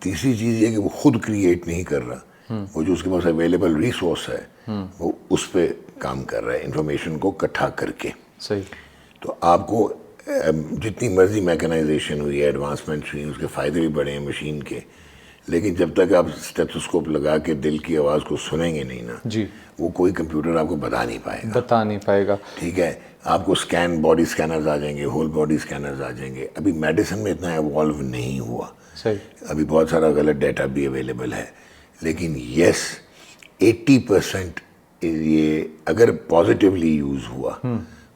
تیسری چیز یہ کہ وہ خود کریٹ نہیں کر رہا, وہ جو اس کے پاس اویلیبل ریسورس ہے وہ اس پہ کام کر رہا ہے انفارمیشن کو اکٹھا کر کے. صحیح. تو آپ کو جتنی مرضی میکنائزیشن ہوئی ہے, ایڈوانسمنٹ ہوئی, اس کے فائدے بھی بڑے ہیں مشین کے, لیکن جب تک آپ اسٹیتھوسکوپ لگا کے دل کی آواز کو سنیں گے نہیں نا, جی, وہ کوئی کمپیوٹر آپ کو بتا نہیں پائے گا. ٹھیک ہے, آپ کو اسکین باڈی اسکینرز آ جائیں گے, ہول باڈی اسکینرز آ جائیں گے. ابھی میڈیسن میں اتنا ایوالو نہیں ہوا. صحیح. ابھی بہت سارا غلط ڈیٹا بھی اویلیبل ہے, لیکن یس 80% یہ اگر پازیٹیولی یوز ہوا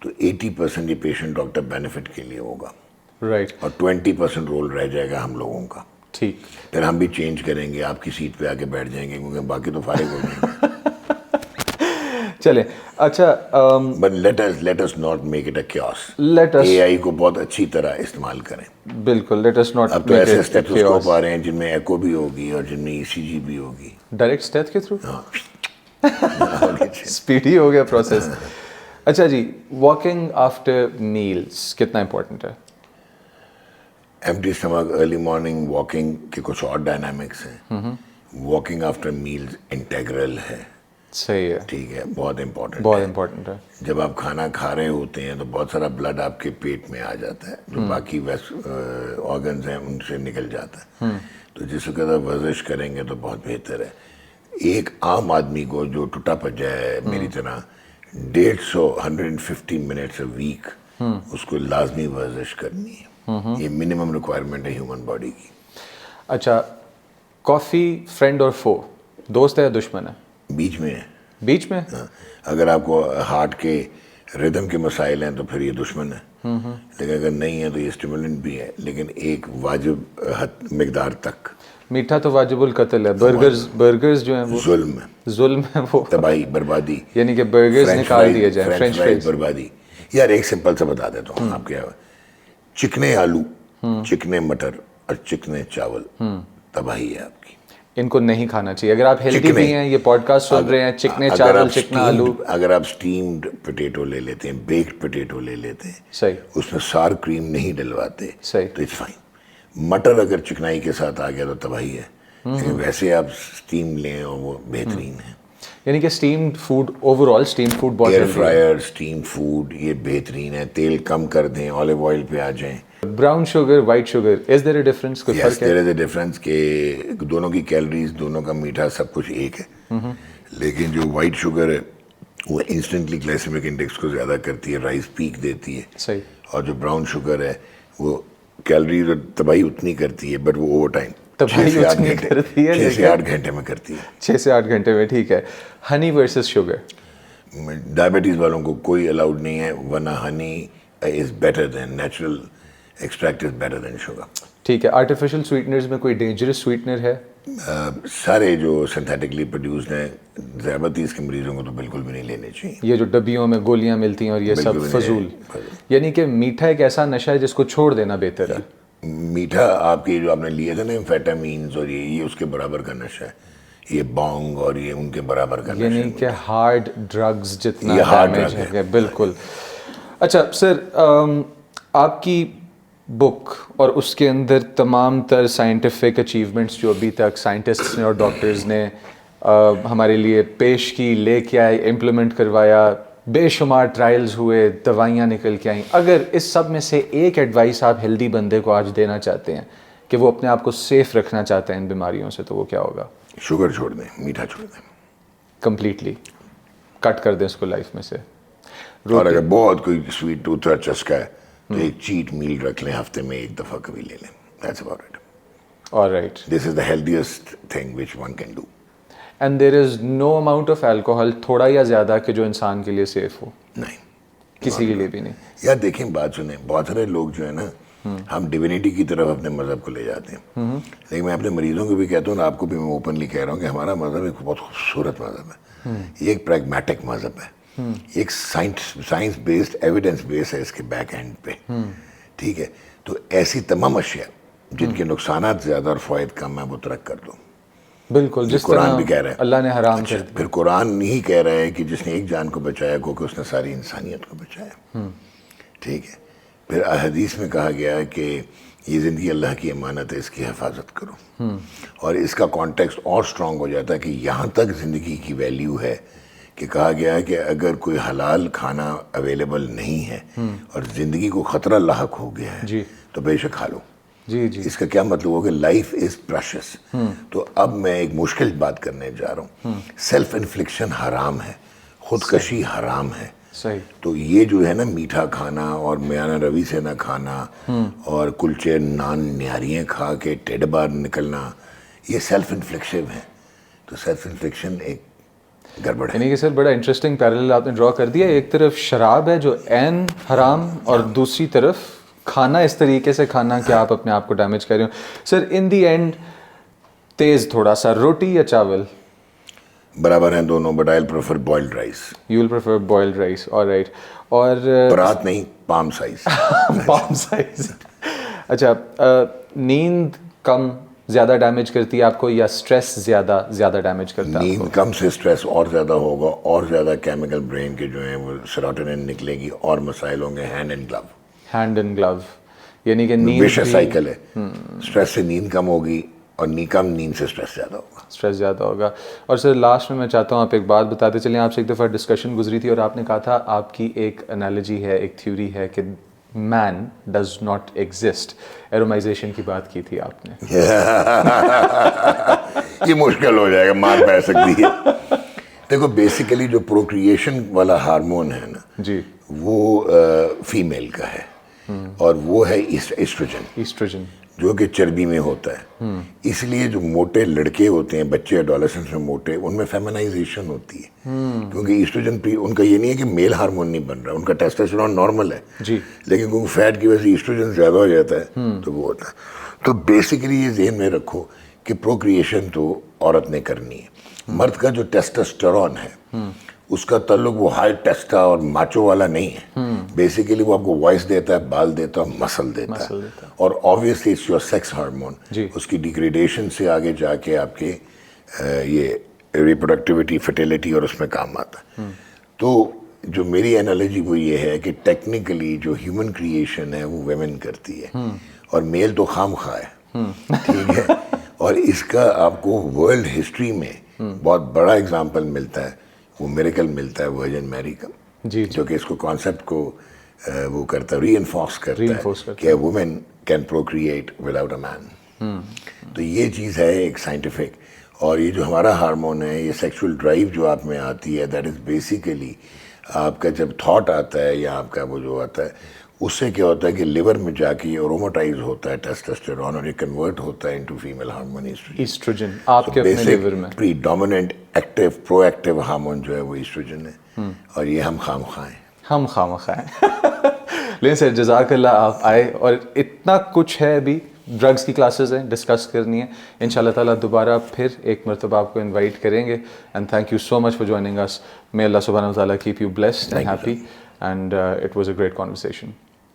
تو 80% یہ پیشنٹ ڈاکٹر بینیفٹ کے لیے ہوگا. رائٹ. اور 20% رول رہ جائے گا ہم لوگوں کا. ٹھیک. پھر ہم بھی چینج کریں گے, آپ کی سیٹ پہ آ کے بیٹھ جائیں گے کیونکہ باقی تو فارغ ہو جائیں گے. چلیں اچھا, but let us not make it a chaos. A I کو بہت اچھی طرح استعمال کریں. بالکل. Let us not. اب تو ایسے اسٹیتھوسکوپ آ رہے ہیں جن میں ایکو بھی ہوگی اور جن میں ای سی جی بھی ہوگی. ڈائریکٹ اسٹیتھ کے تھرو اسپیڈی ہو گیا پروسیس. اچھا جی, واکنگ آفٹر میلس کتنا امپورٹنٹ ہے؟ Empty stomach early morning walking کے کچھ اور ڈائنامکس ہیں. واکنگ آفٹر میلز انٹیگرل ہے. صحیح ہے. ٹھیک ہے, بہت امپورٹنٹ بہت امپورٹنٹ ہے. جب آپ کھانا کھا رہے ہوتے ہیں تو بہت سارا بلڈ آپ کے پیٹ میں آ جاتا ہے, جو باقی آرگنز ہیں ان سے نکل جاتا ہے. تو جس وقت آپ ورزش کریں گے تو بہت بہتر ہے. ایک عام آدمی کو جو ٹوٹا پجا ہے میری طرح 150 منٹس اے ویک اس کو لازمی ورزش کرنی ہے. یہ منیمم ریکوائرمنٹ ہے ہیومن باڈی کی. اچھا, کافی فرینڈ اور فو, دوست ہے یا دشمن ہے؟ بیچ میں ہے. بیچ میں. اگر آپ کو ہارٹ کے ردم کے مسائل ہیں تو پھر یہ دشمن ہے, لیکن اگر نہیں ہے تو یہ اسٹیمولنٹ بھی ہے, لیکن ایک واجب مقدار تک. میٹھا تو واجب القتل ہے. برگرز جو ہیں وہ ظلم ہے, وہ تباہی بربادی. یعنی کہ برگرز نکال دیے جائیں, فرینچ فرائز بربادی. یار ایک سمپل سا بتا دیتا ہوں آپ, کیا چکنے آلو, چکنے مٹر اور چکنے چاول تباہی ہے آپ کی. ان کو نہیں کھانا چاہیے. اگر آپ ہیلدی بھی ہیں, یہ پوڈ کاسٹ سن رہے ہیں, چکنے چاول, چکنا آلو. اگر آپ اسٹیمڈ پوٹیٹو لے لیتے ہیں, بیکڈ پوٹیٹو لے لیتے ہیں, صحیح, اس میں سار کریم نہیں ڈلواتے, صحیح, تو اٹس فائن. مٹر اگر چکنائی کے ساتھ آ گیا تو تباہی ہے, لیکن ویسے آپ اسٹیم لیں اور وہ بہترین ہے. یعنی کہ steamed food, overall steam food بہت ایئر فرائر, اسٹیم فوڈ یہ بہترین ہے. تیل کم کر دیں, آلیو آئل پہ آ جائیں. Brown sugar, white sugar, is there a difference? کوئی فرق ہے؟ دیر از اے ڈفرنس کہ دونوں کی کیلریز, دونوں کا میٹھا سب کچھ ایک ہے, لیکن جو وائٹ شوگر ہے وہ انسٹنٹلی گلائسیمک انڈیکس کو زیادہ کرتی ہے, رائز پیک دیتی ہے. صحیح. اور جو براؤن شوگر ہے وہ کیلریز اور تباہی اتنی کرتی ہے, بٹ وہ اوور ٹائم 6 سے 8 گھنٹے میں کرتی ہے. 6 سے 8 گھنٹے میں, ٹھیک ہے. ہنی ورسز شوگر, ڈائبٹیز والوں کو کوئی الاؤڈ نہیں ہے, ورنہ honey is better than natural extract is better than sugar. ٹھیک ہے. آرٹیفیشیل سویٹنرز میں کوئی ڈینجرس سویٹنر ہے؟ سارے جو سنتھیٹکلی پروڈیوسڈ ہیں ذیابطیس کے مریضوں کو تو بالکل بھی نہیں لینے چاہیے. یہ جو ڈبیوں میں گولیاں ملتی ہیں اور یہ سب فضول. یعنی کہ میٹھا ایک ایسا نشہ ہے جس کو چھوڑ دینا بہتر ہے. میٹھا آپ کے جو آپ نے لیے تھے نا امفیٹامینز اور یہ اس کے برابر کا نشہ ہے. یہ بونگ اور یہ ان کے برابر کا نشہ ہے. یعنی کہ ہارڈ ڈرگز جتنا ڈیمیج ہے. بالکل. اچھا سر, آپ کی بک اور اس کے اندر تمام تر سائنٹیفک اچیومنٹس جو ابھی تک سائنٹسٹس نے اور ڈاکٹرز نے ہمارے لیے پیش کی, لے کے آئے, امپلیمنٹ کروایا, بے شمار ٹرائلز ہوئے, دوائیاں نکل کے آئیں, اگر اس سب میں سے ایک ایڈوائس آپ ہیلدی بندے کو آج دینا چاہتے ہیں کہ وہ اپنے آپ کو سیف رکھنا چاہتے ہیں ان بیماریوں سے, تو وہ کیا ہوگا؟ شوگر چھوڑ دیں, میٹھا چھوڑ دیں, کمپلیٹلی کٹ کر دیں اس کو لائف میں سے. اور اگر بہت کوئی سویٹ ٹوتھ اور چسکا ہے تو ایک چیٹ میل رکھ لیں, ہفتے میں ایک دفعہ کبھی لے لیں. That's about it. All right. This is the healthiest thing which one can do. And there is no amount of alcohol, تھوڑا یا زیادہ, کہ جو انسان کے لیے سیف ہو. نہیں, کسی کے لیے بھی نہیں. یار دیکھیں بات سنیں, بہت سارے لوگ جو ہے نا, ہم ڈیوینٹی کی طرف اپنے مذہب کو لے جاتے ہیں, لیکن میں اپنے مریضوں کو بھی کہتا ہوں, آپ کو بھی میں اوپنلی کہہ رہا ہوں کہ ہمارا مذہب ایک بہت خوبصورت مذہب ہے. یہ ایک پریگمیٹک مذہب ہے, ایک سائنس بیسڈ ایویڈنس بیس ہے اس کے بیک اینڈ پہ. ٹھیک ہے, تو ایسی تمام اشیاء جن کے نقصانات زیادہ اور فوائد کم ہیں وہ ترک کر دو. بالکل, جس قرآن بھی کہہ رہا ہے, اللہ نے حرام کر دیا. پھر قرآن نہیں کہہ رہا ہے کہ جس نے ایک جان کو بچایا کیونکہ اس نے ساری انسانیت کو بچایا. ٹھیک ہے, پھر حدیث میں کہا گیا ہے کہ یہ زندگی اللہ کی امانت ہے, اس کی حفاظت کرو. اور اس کا کانٹیکسٹ اور اسٹرانگ ہو جاتا ہے کہ یہاں تک زندگی کی ویلیو ہے کہ کہا گیا ہے کہ اگر کوئی حلال کھانا اویلیبل نہیں ہے اور زندگی کو خطرہ لاحق ہو گیا ہے تو بے شک کھا لو. جی جی. اس کا کیا مطلب ہو کہ لائف از پریشس. تو اب میں ایک مشکل بات کرنے جا رہا ہوں. سیلف انفلکشن حرام ہے, خودکشی حرام ہے. صحیح. تو یہ جو ہے نا میٹھا کھانا اور میانہ روی سے نہ کھانا اور کلچے نان نیاریاں کھا کے ٹیڈ بار نکلنا, یہ سیلف انفلکشن ہے. تو سیلف انفلکشن ایک گڑبڑ ہے. یعنی کہ سر بڑا انٹرسٹنگ پیرالل آپ نے ڈرا کر دیا. ایک طرف شراب ہے جو عین حرام, اور دوسری طرف کھانا اس طریقے سے کھانا کہ آپ اپنے آپ کو ڈیمیج کر رہے ہو. سر ان دی اینڈ تیز تھوڑا سا, روٹی یا چاول؟ برابر ہیں دونوں, but I prefer boiled rice. You will prefer boiled rice. All right. اور پرات نہیں, پام سائز. Palm size. اچھا, نیند کم زیادہ ڈیمیج کرتی ہے آپ کو یا اسٹریس زیادہ ڈیمیج کرتا ہے؟ نیند کم سے اسٹریس اور زیادہ ہوگا, اور زیادہ کیمیکل برین کے جو ہیں وہ سیروٹونن نکلے گی, اور مسائل ہوں گے. Hand and glove. Hand and glove, یعنی کہ نیند ویشس سائیکل ہے. اسٹریس سے نیند کم ہوگی, اور کم نیند سے اسٹریس زیادہ ہوگا. اسٹریس زیادہ ہوگا. اور سر لاسٹ میں چاہتا ہوں آپ ایک بات بتاتے چلیں. آپ سے ایک دفعہ ڈسکشن گزری تھی اور آپ نے کہا تھا آپ کی ایک انالوجی ہے, ایک تھیوری ہے کہ مین ڈز ناٹ ایگزسٹ. ایرومائزیشن کی بات کی تھی آپ نے. یہ مشکل ہو جائے گا, مار پہ سکتی ہے. دیکھو بیسیکلی جو پروکریشن والا ہارمون ہے نا جی, وہ فیمیل کا ہے, اور وہ ہے ایسٹروجن, جو کہ چربی میں ہوتا ہے. اس لیے جو موٹے لڑکے ہوتے ہیں, بچے ایڈولسنٹس میں موٹے, ان میں فیمنائزیشن ہوتی ہے, کیونکہ ایسٹروجن ان کا یہ نہیں ہے کہ میل ہارمون نہیں بن رہا, ان کا ٹیسٹوسٹیرون نارمل ہے جی, لیکن کیونکہ فیٹ کی وجہ سے ایسٹروجن زیادہ ہو جاتا ہے تو وہ ہوتا ہے. تو بیسیکلی یہ ذہن میں رکھو کہ پروکریشن تو عورت نے کرنی ہے. مرد کا جو ٹیسٹوسٹیرون ہے اس کا تعلق وہ ہائی ٹیسٹا اور ماچو والا نہیں ہے. بیسیکلی وہ آپ کو وائس دیتا ہے, بال دیتا ہے, مسل دیتا ہے, اور obviously it's your sex hormone. اس کی ڈیگریڈیشن سے آگے جا کے آپ کے یہ ریپروڈکٹیوٹی, فرٹیلیٹی اور اس میں کام آتا ہے. تو جو میری انالوجی وہ یہ ہے کہ ٹیکنیکلی جو ہیومن کریشن ہے وہ ویمن کرتی ہے, اور میل تو خام خواہ ہے. ٹھیک ہے, اور اس کا آپ کو ورلڈ ہسٹری میں بہت بڑا اگزامپل ملتا ہے, وہ میریکل ملتا ہے ورجن میری کا, جو کہ اس کو کانسیپٹ کو وہ کرتا ہے, ری انفورس کرتا ہے کہ وومن کین پروکریٹ وداؤٹ اے مین. تو یہ چیز ہے ایک سائنٹیفک. اور یہ جو ہمارا ہارمون ہے, یہ سیکشول ڈرائیو جو آپ میں آتی ہے, دیٹ از بیسیکلی آپ کا جب تھاٹ آتا ہے یا آپ کا وہ جو آتا ہے, اس سے کیا ہوتا ہے کہ لیور میں جا کے یہ اروماٹائز ہوتا ہے ٹیسٹوسٹیرون, اور یہ کنورٹ ہوتا ہے انٹو فیمیل ہارمون ایسٹروجن. آپ کے اپنے لیور میں پری ڈومیننٹ ایکٹیو پرو ایکٹیو ہارمون جو ہے وہ ایسٹروجن ہے, اور یہ ہم خام خواہ ہیں. ہم خام خواہ ہیں. لیکن سر جزاک اللہ, آپ آئے, اور اتنا کچھ ہے ابھی. ڈرگس کی کلاسز ہیں, ڈسکس کرنی ہے ان شاء اللہ تعالیٰ. دوبارہ پھر ایک مرتبہ آپ کو انوائٹ کریں گے. And thank you so much for joining us. May اللہ سبحانہ وتعالیٰ keep you blessed and happy, and it was a great conversation.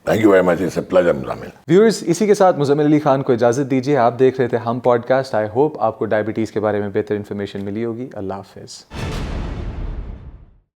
Thank you very much, it's a pleasure Muzammil. Viewers, اسی کے ساتھ مزمل علی خان کو اجازت دیجیے. آپ دیکھ رہے تھے ہم پوڈ کاسٹ. آئی ہوپ آپ کو ڈائبٹیز کے بارے میں بہتر انفارمیشن ملی ہوگی. اللہ حافظ.